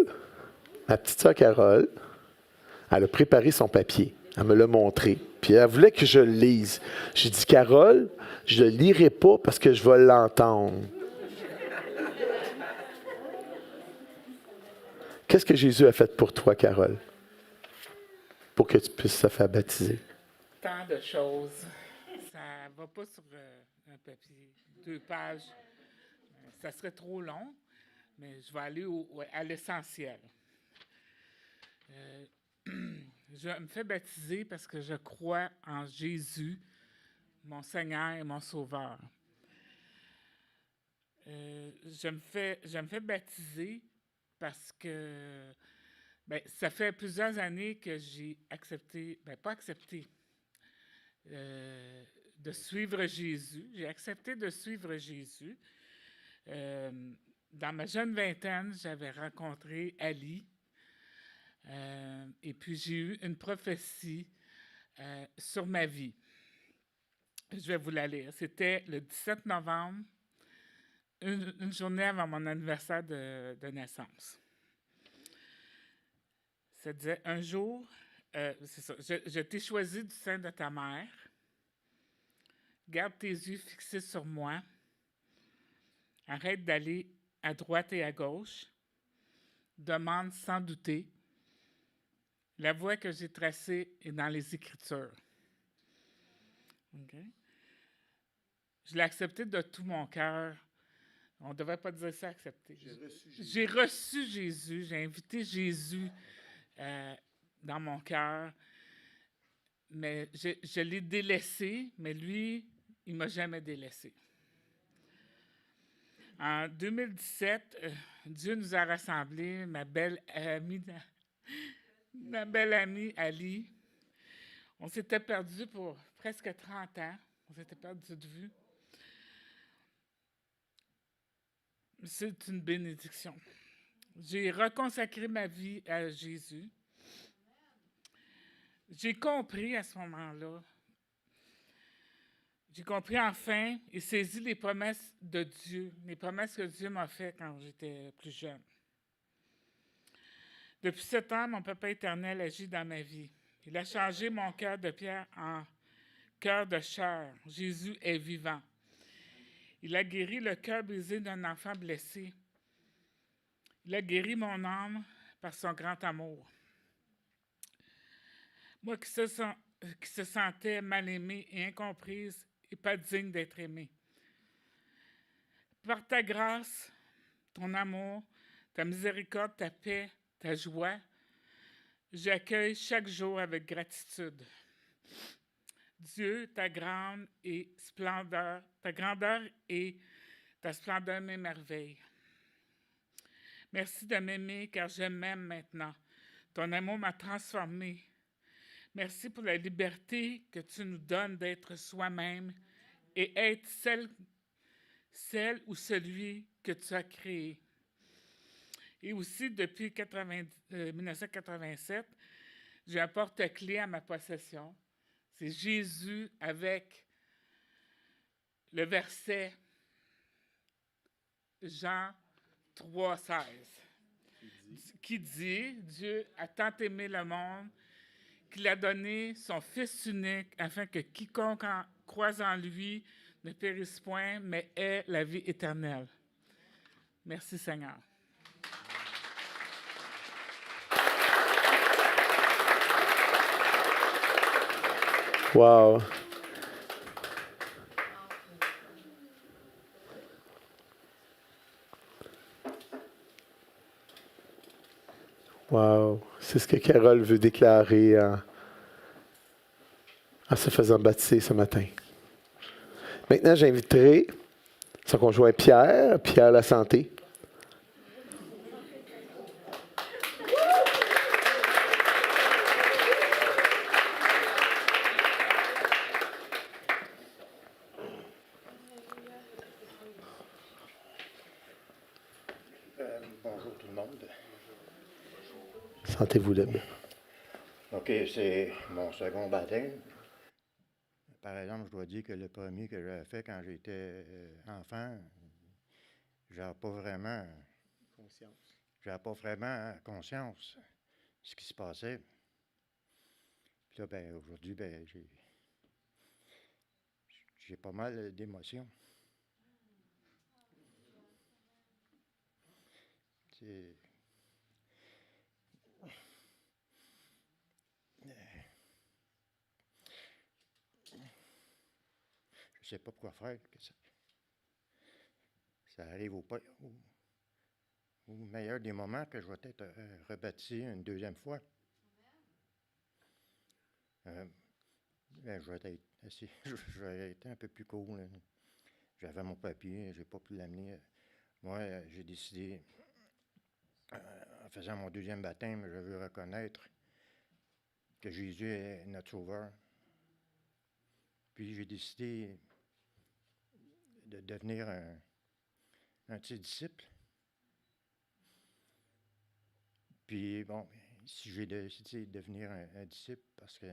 Speaker 1: ma petite sœur Carole. Elle a préparé son papier. Elle me l'a montré. Puis elle voulait que je le lise. J'ai dit, Carole, je ne le lirai pas parce que je vais l'entendre. Qu'est-ce que Jésus a fait pour toi, Carole, pour que tu puisses te faire baptiser?
Speaker 4: Tant de choses. Ça ne va pas sur un papier, 2 pages. Ça serait trop long, mais je vais aller à l'essentiel. Je me fais baptiser parce que je crois en Jésus, mon Seigneur et mon Sauveur. Je me fais baptiser parce que ça fait plusieurs années que j'ai accepté, de suivre Jésus. J'ai accepté de suivre Jésus. Dans ma jeune vingtaine, j'avais rencontré Ali. Et puis, j'ai eu une prophétie sur ma vie. Je vais vous la lire. C'était le 17 novembre une journée avant mon anniversaire de naissance. Ça disait, un jour, c'est ça, je t'ai choisi du sein de ta mère. Garde tes yeux fixés sur moi. Arrête d'aller à droite et à gauche. Demande sans douter. La voie que j'ai tracée est dans les Écritures. Okay. Je l'ai accepté de tout mon cœur. On ne devrait pas dire ça, accepter. J'ai reçu Jésus. J'ai invité Jésus dans mon cœur. Mais je l'ai délaissé, mais lui, il ne m'a jamais délaissé. En 2017, Dieu nous a rassemblés, ma belle amie Ali. On s'était perdus pour presque 30 ans. On s'était perdus de vue. C'est une bénédiction. J'ai reconsacré ma vie à Jésus. J'ai compris à ce moment-là. J'ai compris enfin et saisi les promesses de Dieu, les promesses que Dieu m'a faites quand j'étais plus jeune. Depuis 7 ans, mon Papa éternel agit dans ma vie. Il a changé mon cœur de pierre en cœur de chair. Jésus est vivant. Il a guéri le cœur brisé d'un enfant blessé. Il a guéri mon âme par son grand amour. Moi qui se sentais mal aimée et incomprise et pas digne d'être aimée. Par ta grâce, ton amour, ta miséricorde, ta paix, ta joie, j'accueille chaque jour avec gratitude. Dieu, ta grandeur et ta splendeur m'émerveillent. Merci de m'aimer car je m'aime maintenant. Ton amour m'a transformée. Merci pour la liberté que tu nous donnes d'être soi-même et être celle ou celui que tu as créé. Et aussi, depuis 1987, j'ai un porte-clés à ma possession. C'est Jésus avec le verset Jean 3,16 qui dit « Dieu a tant aimé le monde qu'il a donné son Fils unique afin que quiconque croise en lui ne périsse point, mais ait la vie éternelle. » Merci Seigneur.
Speaker 1: Wow. Wow. C'est ce que Carole veut déclarer en se faisant baptiser ce matin. Maintenant, j'inviterai son conjoint Pierre Lasanté.
Speaker 5: Bonjour tout le monde.
Speaker 1: Sentez-vous libre.
Speaker 5: OK, c'est mon second baptême. Par exemple, je dois dire que le premier que j'avais fait quand j'étais enfant, j'avais pas vraiment conscience de ce qui se passait. Puis là, aujourd'hui, j'ai pas mal d'émotions. C'est... Je sais pas quoi faire. Que ça arrive au meilleur des moments que je vais être rebaptisé une deuxième fois. Je vais être un peu plus court. Là. J'avais mon papier, j'ai pas pu l'amener. Moi, j'ai décidé, en faisant mon deuxième baptême, je veux reconnaître que Jésus est notre sauveur. Puis j'ai décidé de devenir un de ses disciples. Puis bon, si j'ai décidé de devenir un disciple, parce que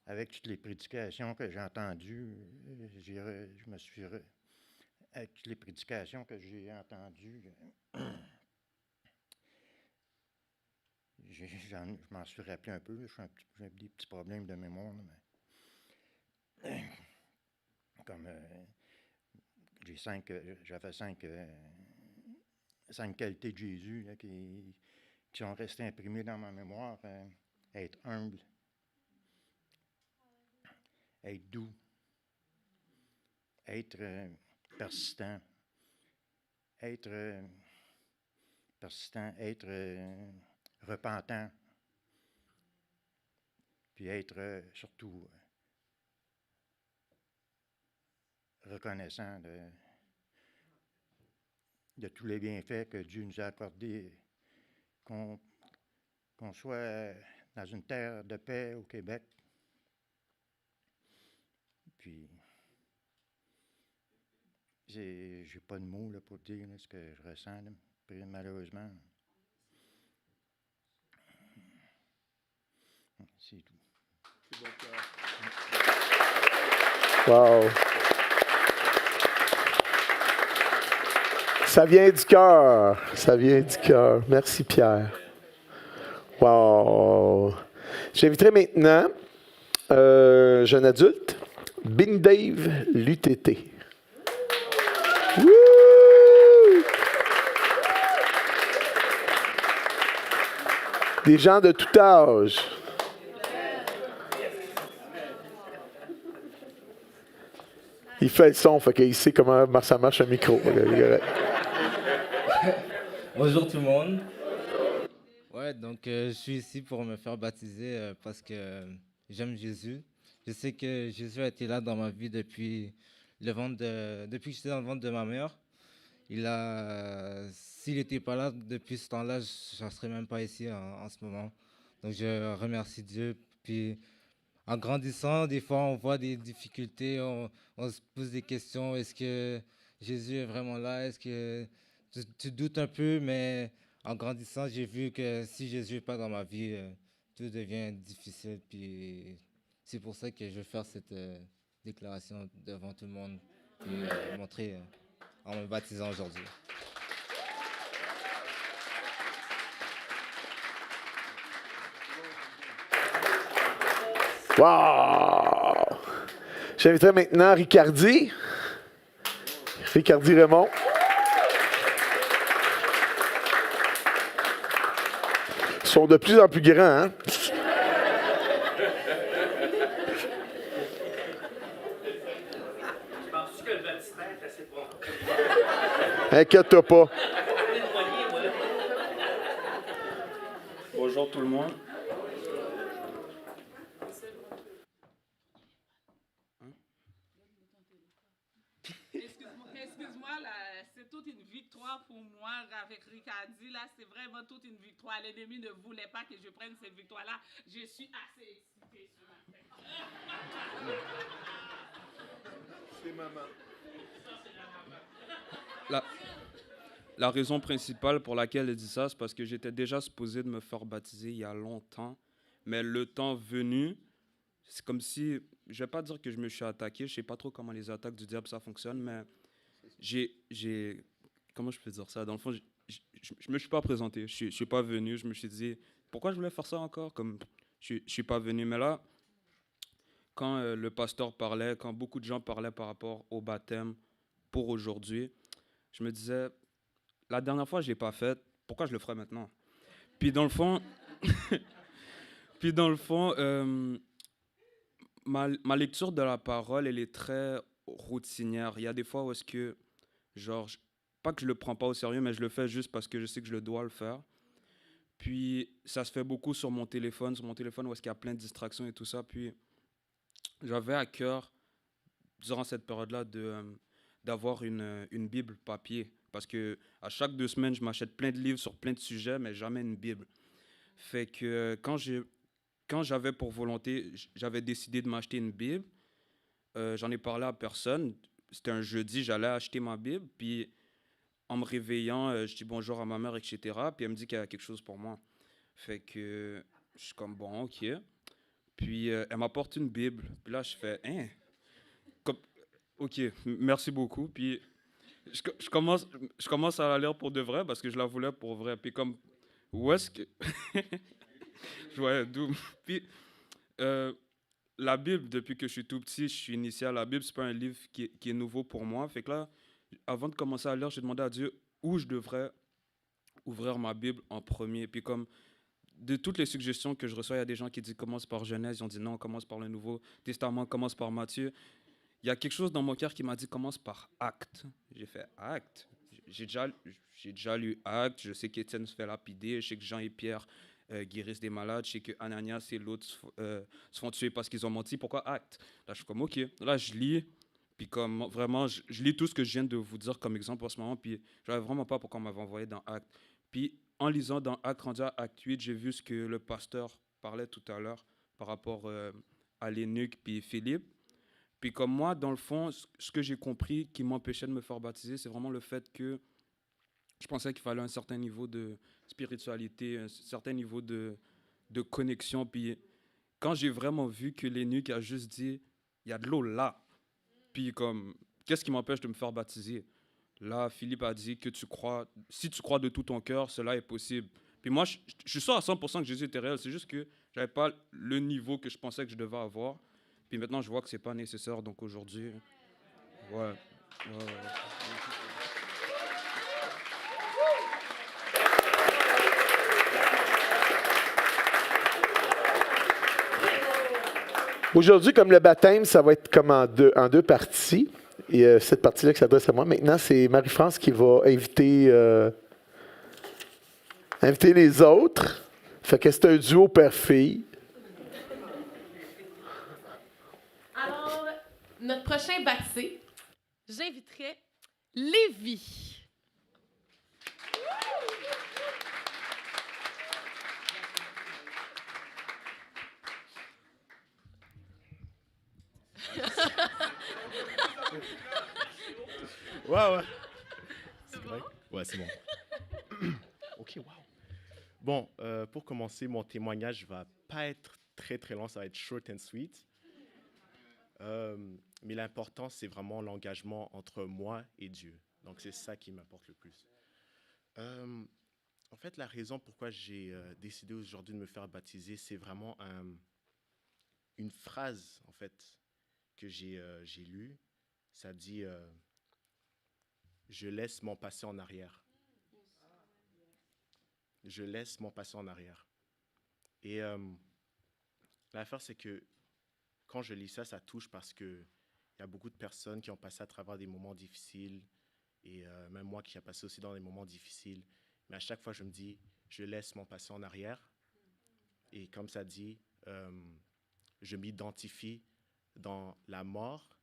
Speaker 5: avec toutes les prédications que j'ai entendues, je me suis avec les prédications que j'ai entendues, je m'en suis rappelé un peu. Là, j'ai des petits problèmes de mémoire. Là, mais, comme j'avais cinq qualités de Jésus là, qui sont restées imprimées dans ma mémoire. Être humble, être doux, être persistant, être repentant, puis être surtout reconnaissant de tous les bienfaits que Dieu nous a accordés, qu'on soit dans une terre de paix au Québec. Puis, j'ai pas de mots là, pour dire là, ce que je ressens, là, malheureusement. C'est tout.
Speaker 1: Wow. Ça vient du cœur. Ça vient du cœur. Merci, Pierre. Wow. J'inviterai maintenant jeune adulte, Bing Dave l'UTT. Wouh! Des gens de tout âge. Il fait le son, fait qu'il sait comment ça marche un micro.
Speaker 6: Bonjour tout le monde. Ouais, donc je suis ici pour me faire baptiser parce que j'aime Jésus. Je sais que Jésus a été là dans ma vie depuis que j'étais dans le ventre de ma mère. S'il n'était pas là depuis ce temps-là, je ne serais même pas ici en ce moment. Donc je remercie Dieu. Puis en grandissant, des fois on voit des difficultés, on se pose des questions. Est-ce que Jésus est vraiment là? Est-ce que tu doutes un peu? Mais en grandissant, j'ai vu que si Jésus n'est pas dans ma vie, tout devient difficile. Puis c'est pour ça que je vais faire cette déclaration devant tout le monde et montrer en me baptisant aujourd'hui.
Speaker 1: Wow! J'inviterai maintenant Ricardi Raymond. Ils sont de plus en plus grands, hein?
Speaker 7: Penses-tu que le baptême est assez bon?
Speaker 1: Inquiète-toi pas.
Speaker 7: Bonjour tout le monde.
Speaker 8: Excuse-moi, là, c'est toute une victoire pour moi avec Ricardi. Là, c'est vraiment toute une victoire. L'ennemi ne voulait pas que je prenne cette victoire-là. Je suis assez excitée ce matin.
Speaker 1: C'est maman.
Speaker 9: La raison principale pour laquelle elle dit ça, c'est parce que j'étais déjà supposé de me faire baptiser il y a longtemps. Mais le temps venu, c'est comme si, je ne vais pas dire que je me suis attaqué, je ne sais pas trop comment les attaques du diable ça fonctionne, mais comment je peux dire ça? Dans le fond, je ne me suis pas présenté, je ne suis pas venu, je me suis dit, pourquoi je voulais faire ça encore? Comme, je ne suis pas venu, mais là, quand le pasteur parlait, quand beaucoup de gens parlaient par rapport au baptême pour aujourd'hui, je me disais, la dernière fois, je ne l'ai pas fait, pourquoi je le ferais maintenant? Puis dans le fond, ma lecture de la parole, elle est très routinière. Il y a des fois où est-ce que, genre, pas que je le prends pas au sérieux, mais je le fais juste parce que je sais que je le dois le faire. Puis ça se fait beaucoup sur mon téléphone où est-ce qu'il y a plein de distractions et tout ça. Puis j'avais à cœur, durant cette période-là, d'avoir une Bible papier. Parce que à chaque 2 semaines, je m'achète plein de livres sur plein de sujets, mais jamais une Bible. Fait que quand j'avais pour volonté, j'avais décidé de m'acheter une Bible. J'en ai parlé à personne. C'était un jeudi, j'allais acheter ma Bible. Puis en me réveillant, je dis bonjour à ma mère, etc. Puis elle me dit qu'il y a quelque chose pour moi. Fait que je suis comme bon, ok. Puis elle m'apporte une Bible. Puis là, je fais, ok, merci beaucoup. Puis je commence à la lire pour de vrai parce que je la voulais pour vrai. Puis comme, où est-ce que... Je voyais d'où. Puis, la Bible, depuis que je suis tout petit, je suis initié à la Bible. C'est pas un livre qui est nouveau pour moi. Fait que là, avant de commencer à lire, j'ai demandé à Dieu où je devrais ouvrir ma Bible en premier. Puis comme, de toutes les suggestions que je reçois, il y a des gens qui disent commence par Genèse. Ils ont dit non, commence par le Nouveau Testament, commence par Matthieu. Il y a quelque chose dans mon cœur qui m'a dit commence par Actes. J'ai fait Actes. J'ai déjà lu Actes. Je sais qu'Étienne se fait lapider. Je sais que Jean et Pierre guérissent des malades. Je sais que Ananias et l'autre se font tuer parce qu'ils ont menti. Pourquoi Actes? Là, je suis comme OK. Là, je lis. Puis comme vraiment, je lis tout ce que je viens de vous dire comme exemple en ce moment. Puis je ne savais vraiment pas pourquoi on m'avait envoyé dans Actes. Puis en lisant dans Actes, rendu à Acte 8, j'ai vu ce que le pasteur parlait tout à l'heure par rapport à l'eunuque puis Philippe. Puis comme moi, dans le fond, ce que j'ai compris qui m'empêchait de me faire baptiser, c'est vraiment le fait que je pensais qu'il fallait un certain niveau de spiritualité, un certain niveau de connexion. Puis quand j'ai vraiment vu que l'eunuque a juste dit, il y a de l'eau là. Puis comme, qu'est-ce qui m'empêche de me faire baptiser? Là, Philippe a dit que si tu crois de tout ton cœur, cela est possible. Puis moi, je suis sûr à 100% que Jésus était réel. C'est juste que je n'avais pas le niveau que je pensais que je devais avoir. Puis maintenant, je vois que ce n'est pas nécessaire. Donc aujourd'hui, ouais.
Speaker 1: Aujourd'hui, comme le baptême, ça va être comme en deux parties. Et cette partie-là qui s'adresse à moi. Maintenant, c'est Marie-France qui va inviter les autres. Fait que c'est un duo père-fille.
Speaker 2: Alors, notre prochain baptisé, j'inviterai Lévi.
Speaker 10: Ouais. C'est correct? Ouais, c'est bon. OK, wow. Bon, pour commencer, mon témoignage va pas être très, très long. Ça va être short and sweet. Mais l'important, c'est vraiment l'engagement entre moi et Dieu. Donc, c'est ça qui m'importe le plus. En fait, la raison pourquoi j'ai décidé aujourd'hui de me faire baptiser, c'est vraiment une phrase, en fait, que j'ai lue. Ça dit je laisse mon passé en arrière. Je laisse mon passé en arrière. Et l'affaire, c'est que quand je lis ça, ça touche parce qu'il y a beaucoup de personnes qui ont passé à travers des moments difficiles et même moi qui ai passé aussi dans des moments difficiles. Mais à chaque fois, je me dis, je laisse mon passé en arrière. Et comme ça dit, je m'identifie dans la mort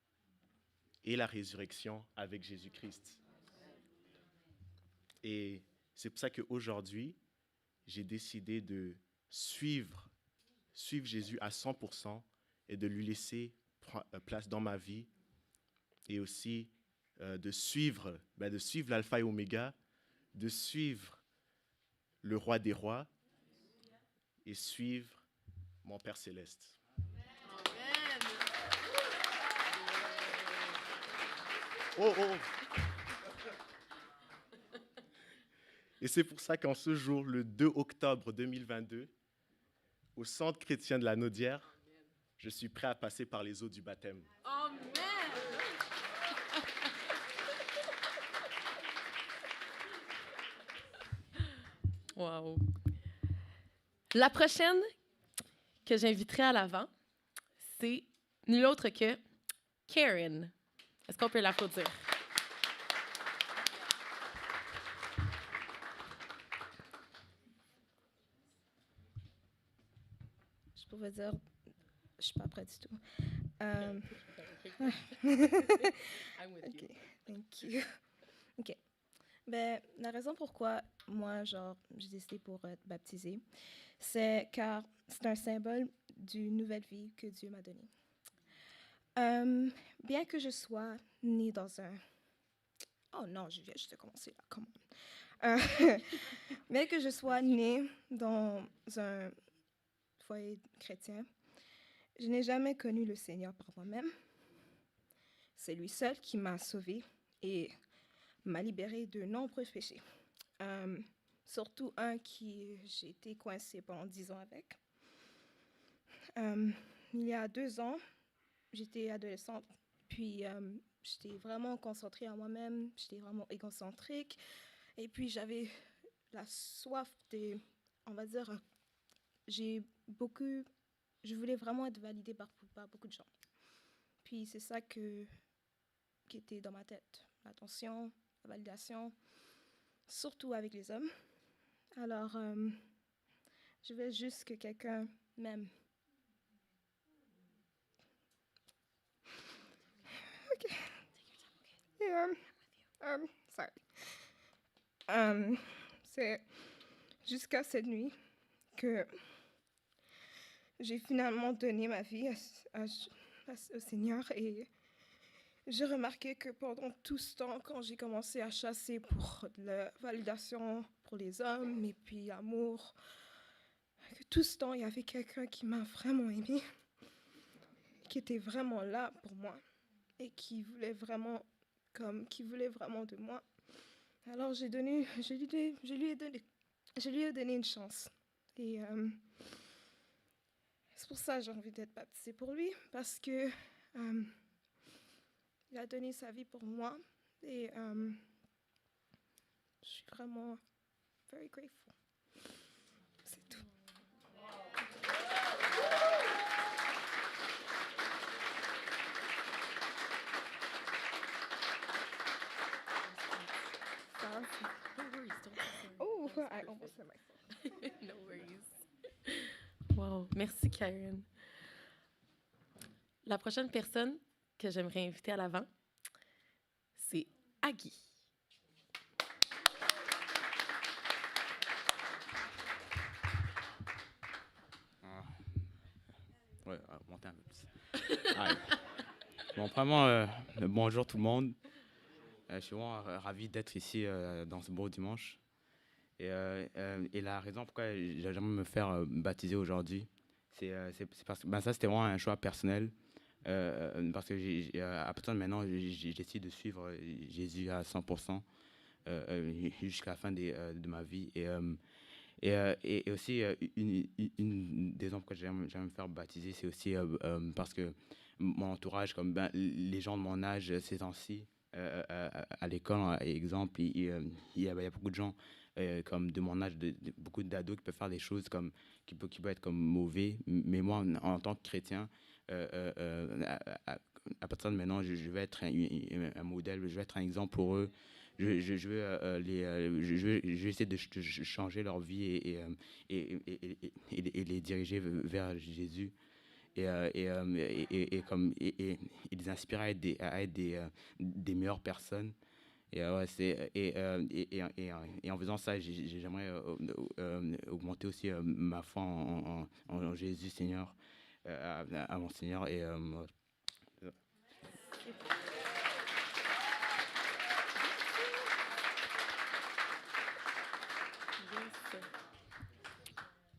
Speaker 10: et la résurrection avec Jésus-Christ. Et c'est pour ça qu'aujourd'hui, j'ai décidé de suivre Jésus à 100% et de lui laisser place dans ma vie et aussi de suivre l'alpha et oméga, de suivre le roi des rois et suivre mon Père céleste. Oh. Et c'est pour ça qu'en ce jour, le 2 octobre 2022, au Centre chrétien de la Naudière, je suis prêt à passer par les eaux du baptême.
Speaker 2: Amen! Wow! La prochaine que j'inviterai à l'avant, c'est nul autre que Karen. Est-ce qu'on peut l'applaudir?
Speaker 11: Je pourrais dire, je suis pas prête du tout.
Speaker 2: I'm with you.
Speaker 11: OK, thank you. OK. Ben, la raison pourquoi moi, j'ai décidé pour être baptisée, c'est car c'est un symbole d'une nouvelle vie que Dieu m'a donnée. Bien que je sois née dans un... Oh non, je viens juste de commencer là, come on. Bien que je sois née dans un foyer chrétien, je n'ai jamais connu le Seigneur par moi-même. C'est lui seul qui m'a sauvée et m'a libérée de nombreux péchés. Surtout un qui j'ai été coincée pendant 10 ans avec. Il y a 2 ans, j'étais adolescente, puis j'étais vraiment concentrée à moi-même, j'étais vraiment égocentrique, et puis j'avais la soif de, on va dire, je voulais vraiment être validée par beaucoup de gens. Puis c'est ça qui était dans ma tête, l'attention, la validation, surtout avec les hommes. Alors, je veux juste que quelqu'un m'aime. OK. Sorry. C'est jusqu'à cette nuit que j'ai finalement donné ma vie au Seigneur, et j'ai remarqué que pendant tout ce temps, quand j'ai commencé à chasser pour la validation pour les hommes et puis l'amour, que tout ce temps, il y avait quelqu'un qui m'a vraiment aimée, qui était vraiment là pour moi et qui voulait vraiment de moi. Alors je lui ai donné une chance. Et c'est pour ça que j'ai envie d'être baptisée pour lui, parce que il a donné sa vie pour moi, et je suis vraiment very grateful. C'est tout. Oh, I almost hit myself.
Speaker 2: No worries. Wow, merci Karen. La prochaine personne que j'aimerais inviter à l'avant, c'est Agui.
Speaker 12: Ouais, monter un peu plus. Ouais. Bon, vraiment, bonjour tout le monde. Je suis vraiment ravi d'être ici dans ce beau dimanche. Et la raison pourquoi j'aimerais me faire baptiser aujourd'hui, c'est parce que ça, c'était vraiment un choix personnel. Parce que à partir de maintenant, j'ai décidé de suivre Jésus à 100% jusqu'à la fin de ma vie. Et aussi, une des raisons pourquoi j'aime me faire baptiser, c'est aussi parce que mon entourage, comme les gens de mon âge ces temps-ci, à l'école, exemple, il y a beaucoup de gens comme de mon âge, beaucoup d'ados qui peuvent faire des choses qui peuvent être comme mauvais. Mais moi, en tant que chrétien, à partir de maintenant, je vais être un modèle, je vais être un exemple pour eux. Je vais essayer de changer leur vie et les diriger vers Jésus et les inspirer à être des meilleures personnes. Et en faisant ça, j'aimerais augmenter aussi ma foi en Jésus Seigneur, à mon Seigneur.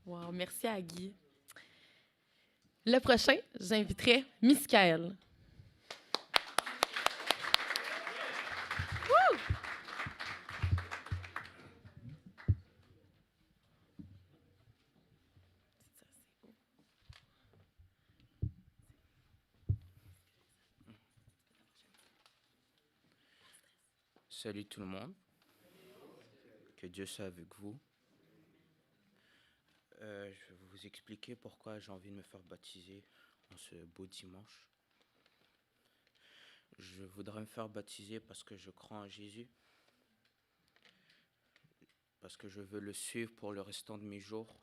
Speaker 2: Wow, merci à Guy. Le prochain, j'inviterai Miskaël.
Speaker 13: Salut tout le monde. Que Dieu soit avec vous. Je vais vous expliquer pourquoi j'ai envie de me faire baptiser en ce beau dimanche. Je voudrais me faire baptiser parce que je crois en Jésus, parce que je veux le suivre pour le restant de mes jours.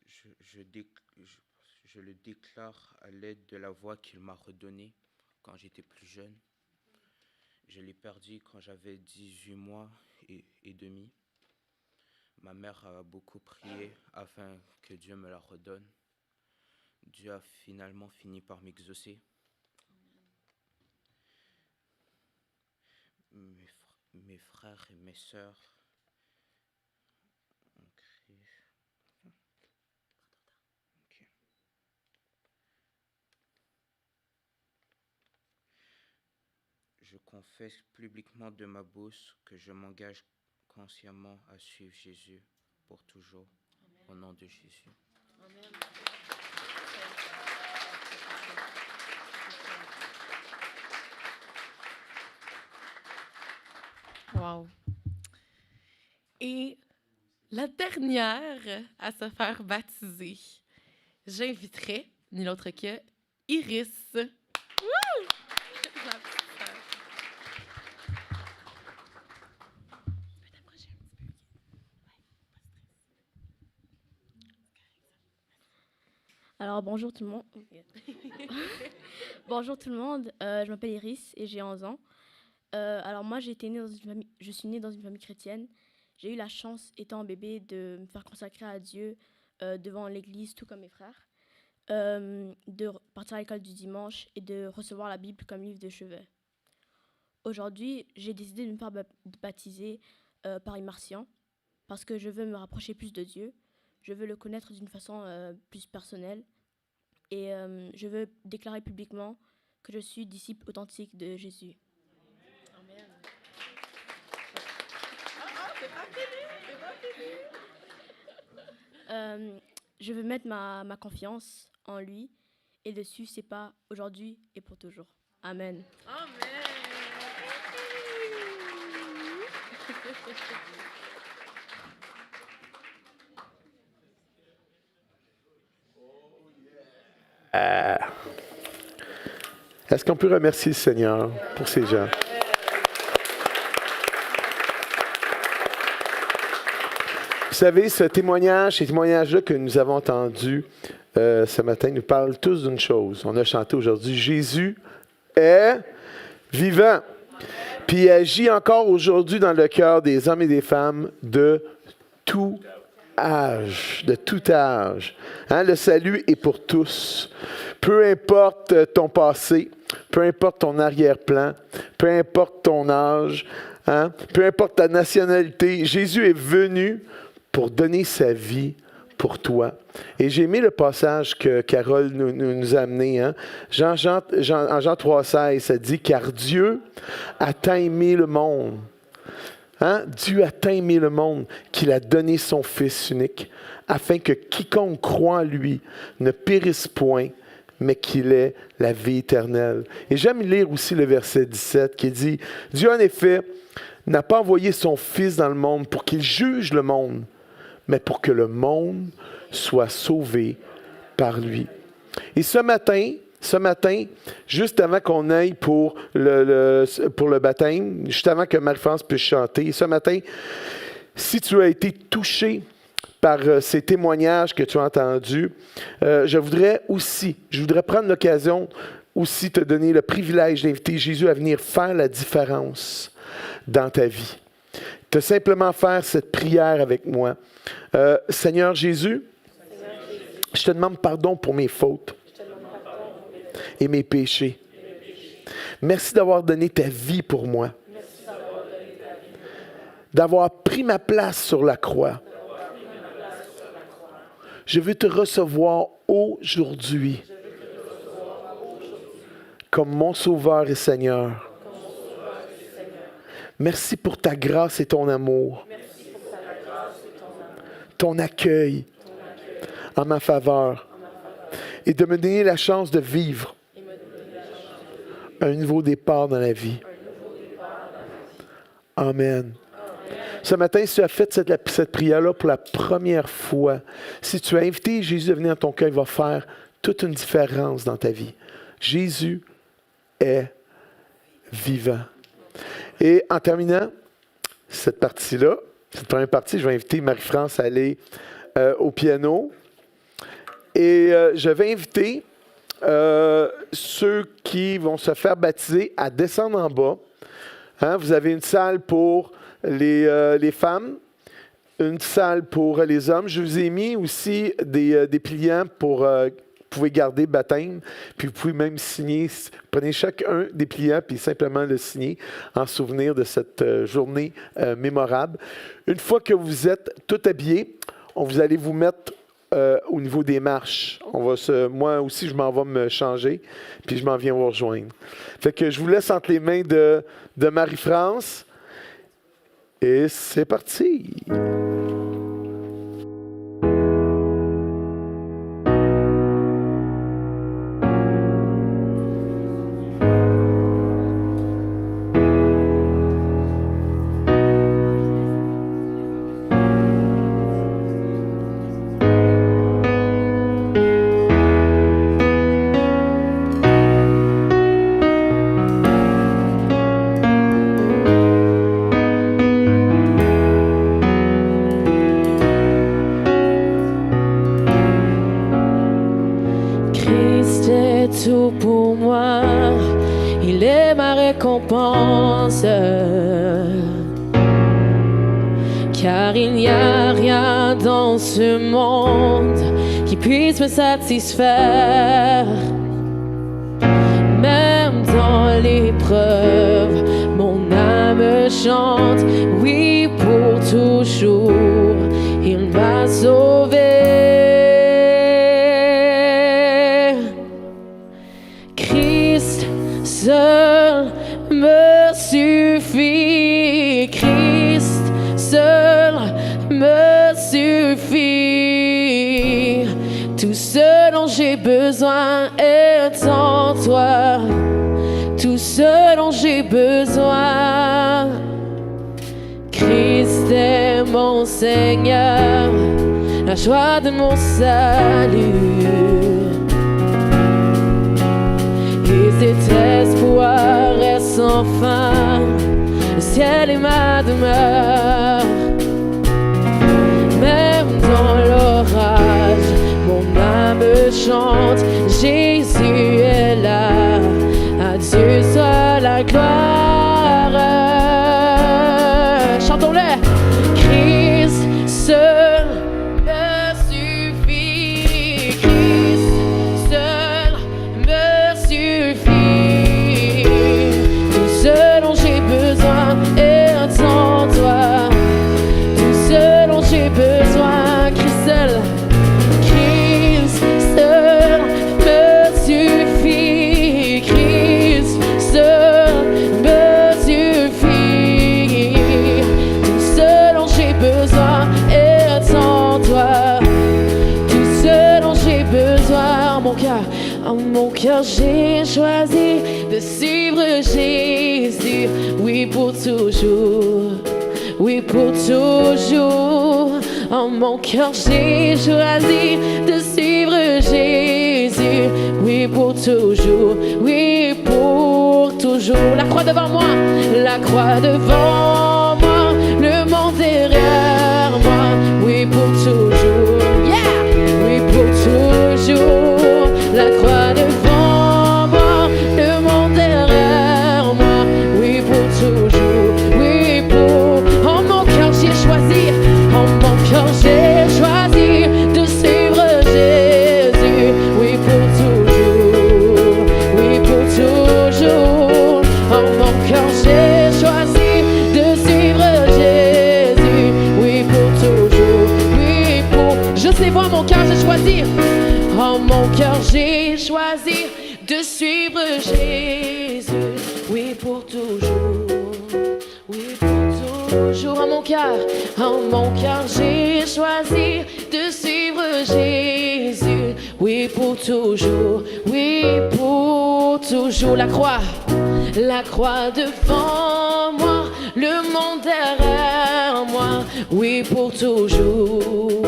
Speaker 13: Je le déclare à l'aide de la voix qu'il m'a redonnée quand j'étais plus jeune. Je l'ai perdu quand j'avais 18 mois et demi. Ma mère a beaucoup prié afin que Dieu me la redonne. Dieu a finalement fini par m'exaucer. Mes frères et mes sœurs ont crié. Okay. je confesse publiquement de ma bouche que je m'engage consciemment à suivre Jésus pour toujours. Au nom de Jésus.
Speaker 2: Amen. Wow. Et la dernière à se faire baptiser, j'inviterai ni l'autre que Iris. Wouh!
Speaker 14: Alors, bonjour tout le monde. Bonjour tout le monde, je m'appelle Iris et j'ai 11 ans. Alors moi, je suis née dans une famille chrétienne. J'ai eu la chance, étant bébé, de me faire consacrer à Dieu devant l'église, tout comme mes frères, de partir à l'école du dimanche et de recevoir la Bible comme livre de chevet. Aujourd'hui, j'ai décidé de me faire baptiser par une martienne parce que je veux me rapprocher plus de Dieu. Je veux le connaître d'une façon plus personnelle et je veux déclarer publiquement que je suis disciple authentique de Jésus.
Speaker 2: Amen.
Speaker 14: Je veux mettre ma confiance en lui et de suivre ses pas aujourd'hui et pour toujours. Amen.
Speaker 2: Amen.
Speaker 1: Est-ce qu'on peut remercier le Seigneur pour ces gens? Vous savez, ces témoignages-là que nous avons entendus ce matin nous parlent tous d'une chose. On a chanté aujourd'hui, Jésus est vivant. Puis il agit encore aujourd'hui dans le cœur des hommes et des femmes de tout âge, de tout âge. Hein, le salut est pour tous. Peu importe ton passé, peu importe ton arrière-plan, peu importe ton âge, hein, peu importe ta nationalité, Jésus est venu pour donner sa vie pour toi. Et j'ai aimé le passage que Carole nous a amené. Hein? En Jean 3,16, ça dit « Car Dieu a tant aimé le monde. » Hein? Dieu a tant aimé le monde qu'il a donné son Fils unique, afin que quiconque croit en lui ne périsse point, mais qu'il ait la vie éternelle. Et j'aime lire aussi le verset 17 qui dit « Dieu en effet n'a pas envoyé son Fils dans le monde pour qu'il juge le monde, mais pour que le monde soit sauvé par lui. » Et ce matin, juste avant qu'on aille pour le baptême, juste avant que Marie-France puisse chanter, ce matin, si tu as été touché par ces témoignages que tu as entendus, je voudrais prendre l'occasion aussi te donner le privilège d'inviter Jésus à venir faire la différence dans ta vie. De simplement faire cette prière avec moi. Seigneur Jésus, je te demande pardon pour mes fautes et mes péchés. Merci d'avoir donné ta vie pour moi. D'avoir pris ma place sur la croix. Je veux te recevoir aujourd'hui comme mon Sauveur et Seigneur. Merci pour ta grâce et ton amour. Ton accueil en ma faveur. Et de me donner la chance de vivre un nouveau départ dans la vie. Amen. Ce matin, si tu as fait cette prière-là pour la première fois, si tu as invité Jésus à venir dans ton cœur, il va faire toute une différence dans ta vie. Jésus est vivant. Et en terminant cette partie-là, cette première partie, je vais inviter Marie-France à aller au piano. Et je vais inviter ceux qui vont se faire baptiser à descendre en bas. Hein, vous avez une salle pour les femmes, une salle pour les hommes. Je vous ai mis aussi des pliants pour... vous pouvez garder baptême, puis vous pouvez même signer. Prenez chacun des pliants, puis simplement le signer en souvenir de cette journée mémorable. Une fois que vous êtes tout habillés, vous allez vous mettre au niveau des marches. Moi aussi, je m'en vais me changer, puis je m'en viens vous rejoindre. Fait que je vous laisse entre les mains de Marie-France. Et c'est parti!
Speaker 2: Christ est tout pour moi, il est ma récompense. Car il n'y a rien dans ce monde qui puisse me satisfaire. Même dans l'épreuve, mon âme chante, oui pour toujours, il m'a sauvé. Christ seul me suffit, Christ seul me suffit. Tout ce dont j'ai besoin est en toi, tout ce dont j'ai besoin. Christ est mon Seigneur, la joie de mon salut. Et cet espoir est sans fin, le ciel est ma demeure. Même dans l'orage, mon âme chante, Jésus est là, à Dieu soit la gloire. Chantons-le. Christ seul me suffit, Christ seul me suffit. Tout ce dont j'ai besoin est en toi, tout ce dont j'ai besoin, Christ seul me suffit, Christ seul me suffit. Tout ce dont j'ai besoin est en toi, tout ce dont j'ai besoin. En mon cœur j'ai choisi de suivre Jésus, oui pour toujours, oui pour toujours. En mon cœur j'ai choisi de suivre Jésus, oui pour toujours, oui pour toujours. La croix devant moi, la croix devant moi, le monde derrière moi, oui pour toujours, yeah, oui pour toujours. La croix devant moi, le monde derrière moi, oui pour toujours, oui pour. En mon cœur j'ai choisi, en mon cœur j'ai choisi de suivre Jésus, oui pour toujours, oui pour toujours. En mon cœur j'ai choisi de suivre Jésus, oui pour toujours, oui pour. Je sais voir mon cœur j'ai choisi. En mon cœur j'ai choisi de suivre Jésus, oui pour toujours, oui pour toujours. En mon cœur j'ai choisi de suivre Jésus, oui pour toujours, oui pour toujours. La croix devant moi, le monde derrière moi, oui pour toujours,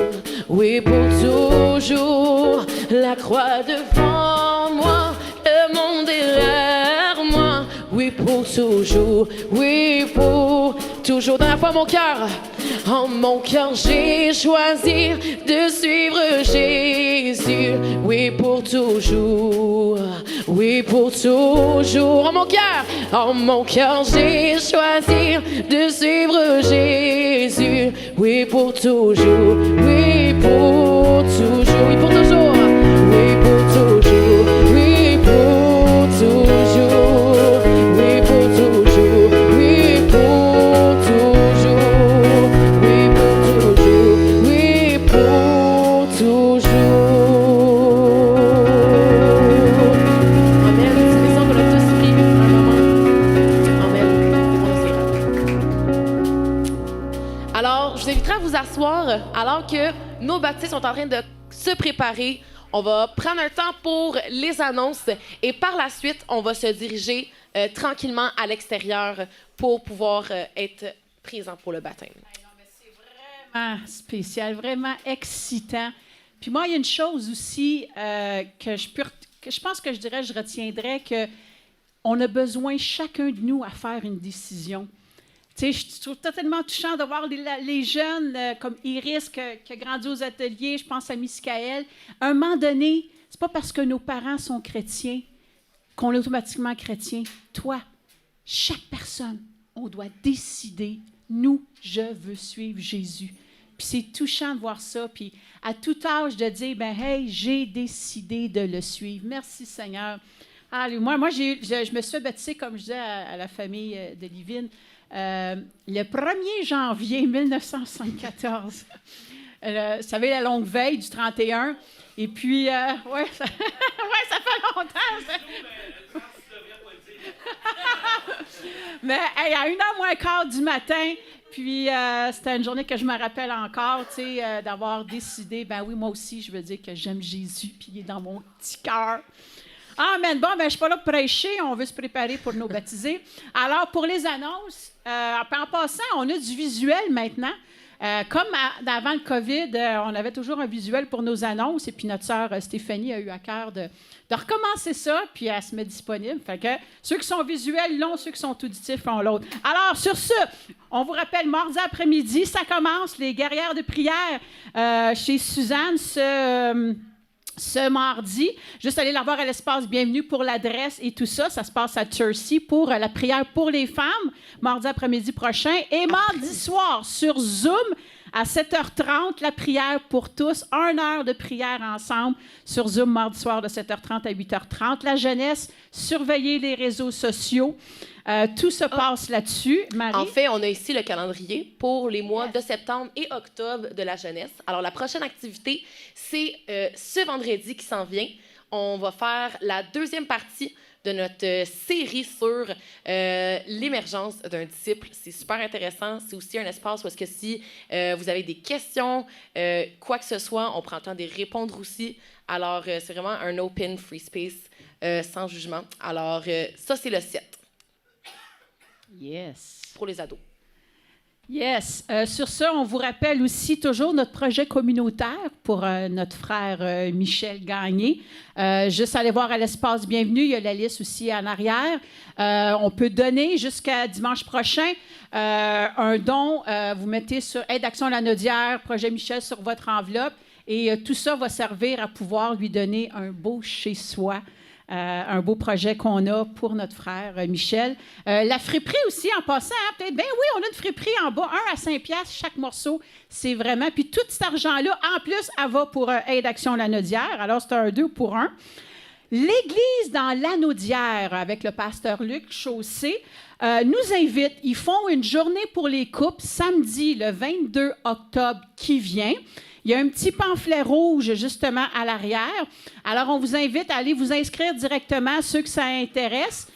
Speaker 2: oui pour toujours. La croix devant moi, le monde derrière moi, oui pour toujours, oui pour toujours. Dans la foi, mon cœur, en mon cœur j'ai choisi de suivre Jésus, oui pour toujours, oui pour toujours. En mon cœur j'ai choisi de suivre Jésus, oui pour toujours, oui pour toujours, oui pour toujours, oui pour toujours, oui pour toujours, oui pour toujours, oui pour toujours, oui pour toujours, oui pour toujours. Alors, je vous inviterai à vous asseoir alors que nos baptisés sont en train de se préparer. On va prendre un temps pour les annonces et par la suite, on va se diriger tranquillement à l'extérieur pour pouvoir être présent pour le baptême.
Speaker 15: C'est vraiment spécial, vraiment excitant. Puis moi, il y a une chose aussi que je pense que je retiendrai, qu'on a besoin chacun de nous à faire une décision. Tu sais, je trouve totalement touchant de voir les jeunes comme Iris qui a grandi aux ateliers, je pense à Miskaël. À un moment donné, c'est pas parce que nos parents sont chrétiens qu'on est automatiquement chrétien. Toi, chaque personne, on doit décider, nous, je veux suivre Jésus. Puis c'est touchant de voir ça, puis à tout âge de dire, ben hey, j'ai décidé de le suivre. Merci Seigneur. Allez, moi je me suis baptisée, comme je disais à la famille de Livine, le 1er janvier 1974. Vous savez, la longue veille du 31. Et puis, ça fait longtemps. Mais hey, à 1h moins quart du matin, puis c'était une journée que je me rappelle encore, tu sais, d'avoir décidé, ben oui, moi aussi, je veux dire que j'aime Jésus, puis il est dans mon petit cœur. Amen. Bon, ben, je ne suis pas là pour prêcher, on veut se préparer pour nos baptisés. Alors, pour les annonces, en passant, on a du visuel maintenant. Comme avant le COVID, on avait toujours un visuel pour nos annonces, et puis notre sœur Stéphanie a eu à cœur de recommencer ça, puis elle se met disponible. Fait que ceux qui sont visuels l'ont, ceux qui sont auditifs ont l'autre. Alors, sur ce, on vous rappelle, mardi après-midi, ça commence, les guerrières de prière chez Suzanne ce mardi. Juste aller la voir à l'espace Bienvenue pour l'adresse et tout ça. Ça se passe à Chelsea pour la prière pour les femmes, mardi après-midi prochain. Et mardi soir, sur Zoom, à 7h30, la prière pour tous. 1 heure de prière ensemble sur Zoom, mardi soir de 7h30 à 8h30. La jeunesse, surveillez les réseaux sociaux. Tout se passe là-dessus. Marie?
Speaker 2: En fait, on a ici le calendrier pour les mois de septembre et octobre de la jeunesse. Alors, la prochaine activité, c'est ce vendredi qui s'en vient. On va faire la deuxième partie de notre série sur l'émergence d'un disciple. C'est super intéressant. C'est aussi un espace où est-ce que si vous avez des questions, quoi que ce soit, on prend le temps de répondre aussi. Alors, c'est vraiment un open free space sans jugement. Alors, ça, c'est le 7.
Speaker 15: Yes.
Speaker 2: Pour les ados.
Speaker 15: Yes. Sur ça, on vous rappelle aussi toujours notre projet communautaire pour notre frère Michel Gagné. Juste aller voir à l'espace Bienvenue, il y a la liste aussi en arrière. On peut donner jusqu'à dimanche prochain un don. Vous mettez sur Aide Action Lanaudière, projet Michel sur votre enveloppe et tout ça va servir à pouvoir lui donner un beau chez-soi. Un beau projet qu'on a pour notre frère Michel. La friperie aussi, en passant, hein, peut-être, ben oui, on a une friperie en bas, 1 à 5 piastres chaque morceau. C'est vraiment... Puis tout cet argent-là, en plus, elle va pour Aide Action Lanaudière. Alors, c'est un 2 pour 1. L'Église dans Lanaudière, avec le pasteur Luc Chaussé, nous invite. Ils font une journée pour les couples samedi, le 22 octobre qui vient. Il y a un petit pamphlet rouge, justement, à l'arrière. Alors, on vous invite à aller vous inscrire directement, ceux que ça intéresse,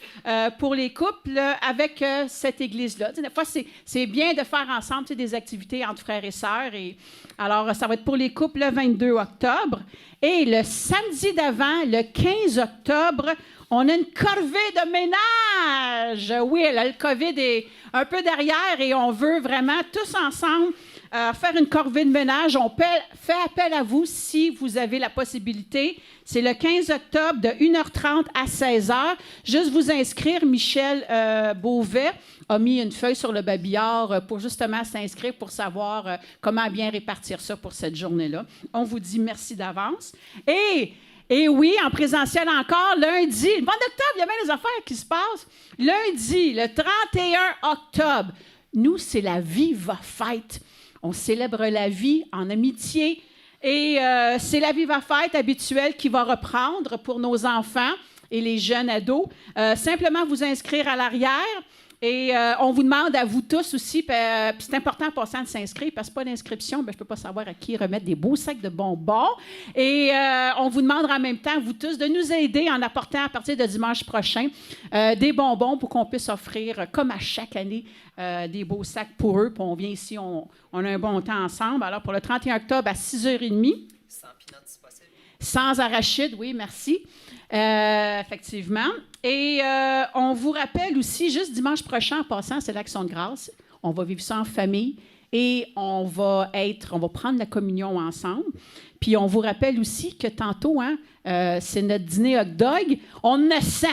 Speaker 15: pour les couples avec cette église-là. Des fois, c'est bien de faire ensemble des activités entre frères et sœurs. Et, alors, ça va être pour les couples le 22 octobre. Et le samedi d'avant, le 15 octobre, on a une corvée de ménage. Oui, là, le COVID est un peu derrière et on veut vraiment tous ensemble faire une corvée de ménage. On fait appel à vous si vous avez la possibilité. C'est le 15 octobre de 1h30 à 16h. Juste vous inscrire. Michel Beauvais a mis une feuille sur le babillard pour justement s'inscrire pour savoir comment bien répartir ça pour cette journée-là. On vous dit merci d'avance. Et oui, en présentiel encore, lundi, le mois d'octobre, il y a bien des affaires qui se passent. Lundi, le 31 octobre, nous, c'est la Viva Fête. On célèbre la vie en amitié et c'est la Viva Fête habituelle qui va reprendre pour nos enfants et les jeunes ados. Simplement vous inscrire à l'arrière. Et on vous demande à vous tous aussi, puis c'est important en passant de s'inscrire, parce que pas d'inscription, je ne peux pas savoir à qui remettre des beaux sacs de bonbons. Et on vous demandera en même temps, vous tous, de nous aider en apportant à partir de dimanche prochain des bonbons pour qu'on puisse offrir, comme à chaque année, des beaux sacs pour eux. Puis on vient ici, on a un bon temps ensemble. Alors pour le 31 octobre à 6h30.
Speaker 16: Sans peanuts, si possible.
Speaker 15: Sans arachide, oui, merci. Effectivement. Et on vous rappelle aussi, juste dimanche prochain, en passant, c'est l'Action de grâce. On va vivre ça en famille et on va prendre la communion ensemble. Puis on vous rappelle aussi que tantôt, c'est notre dîner hot dog. On a 100.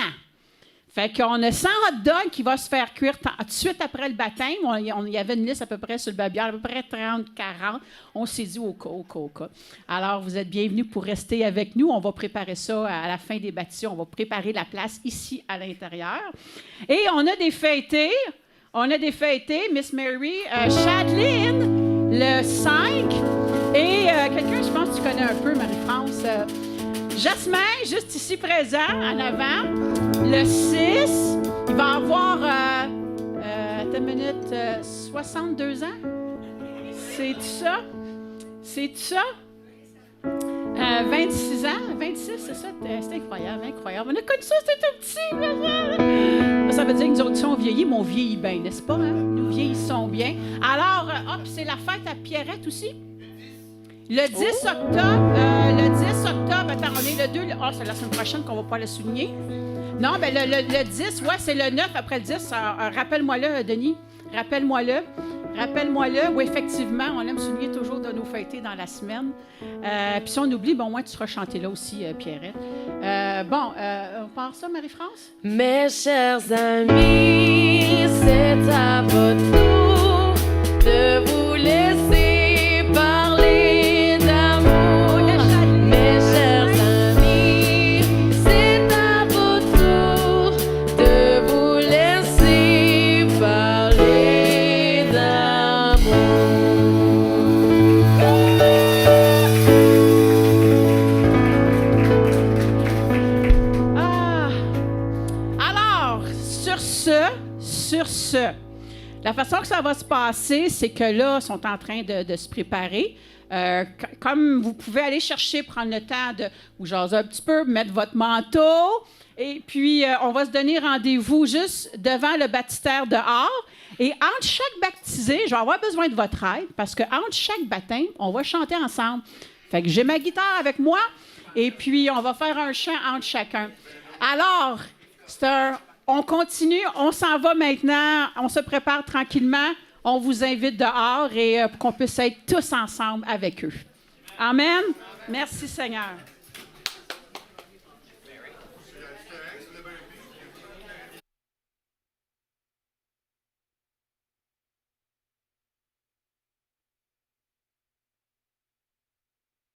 Speaker 15: Fait qu'on a 100 hot dogs qui va se faire cuire tout de suite après le baptême. Il y avait une liste à peu près sur le babial, à peu près 30, 40. On s'est dit au cas. Alors, vous êtes bienvenus pour rester avec nous. On va préparer ça à la fin des baptêmes. On va préparer la place ici à l'intérieur. Et on a des fêtés. Miss Mary, Chadline, le 5. Et quelqu'un, je pense que tu connais un peu, Marie-France. Jasmin, juste ici présent, en avant. Le 6, il va avoir, attends une minute, 62 ans. C'est-tu ça? 26 ans, 26, c'est ça? C'est incroyable. On a connu ça, c'était tout petit. Ça veut dire que nous autres, on vieillit, mais on vieillit bien, n'est-ce pas? Nous vieillissons bien. Alors, c'est la fête à Pierrette aussi. Le 10 octobre, attends, on est le 2, c'est la semaine prochaine qu'on ne va pas le souligner. Non, mais le 10, c'est le 9 après le 10. Rappelle-moi-le, Denis. Rappelle-moi-le. Oui, effectivement, on aime souligner toujours de nos fêtés dans la semaine. Puis si on oublie, au moins tu seras chanté là aussi, Pierrette. On part ça, Marie-France?
Speaker 2: Mes chers amis, c'est à votre tour de vous laisser parler d'amour. Mes chers amis, c'est à votre tour de vous laisser parler d'amour.
Speaker 15: Alors, sur ce, la façon que ça va se passer, c'est que là, ils sont en train de se préparer. Comme vous pouvez aller chercher, prendre le temps de vous jaser un petit peu, mettre votre manteau, et puis on va se donner rendez-vous juste devant le baptistère dehors. Et entre chaque baptisé, je vais avoir besoin de votre aide, parce qu'entre chaque baptême, on va chanter ensemble. Fait que j'ai ma guitare avec moi, et puis on va faire un chant entre chacun. Alors, on continue, on s'en va maintenant, on se prépare tranquillement, on vous invite dehors et pour qu'on puisse être tous ensemble avec eux. Amen. Merci Seigneur.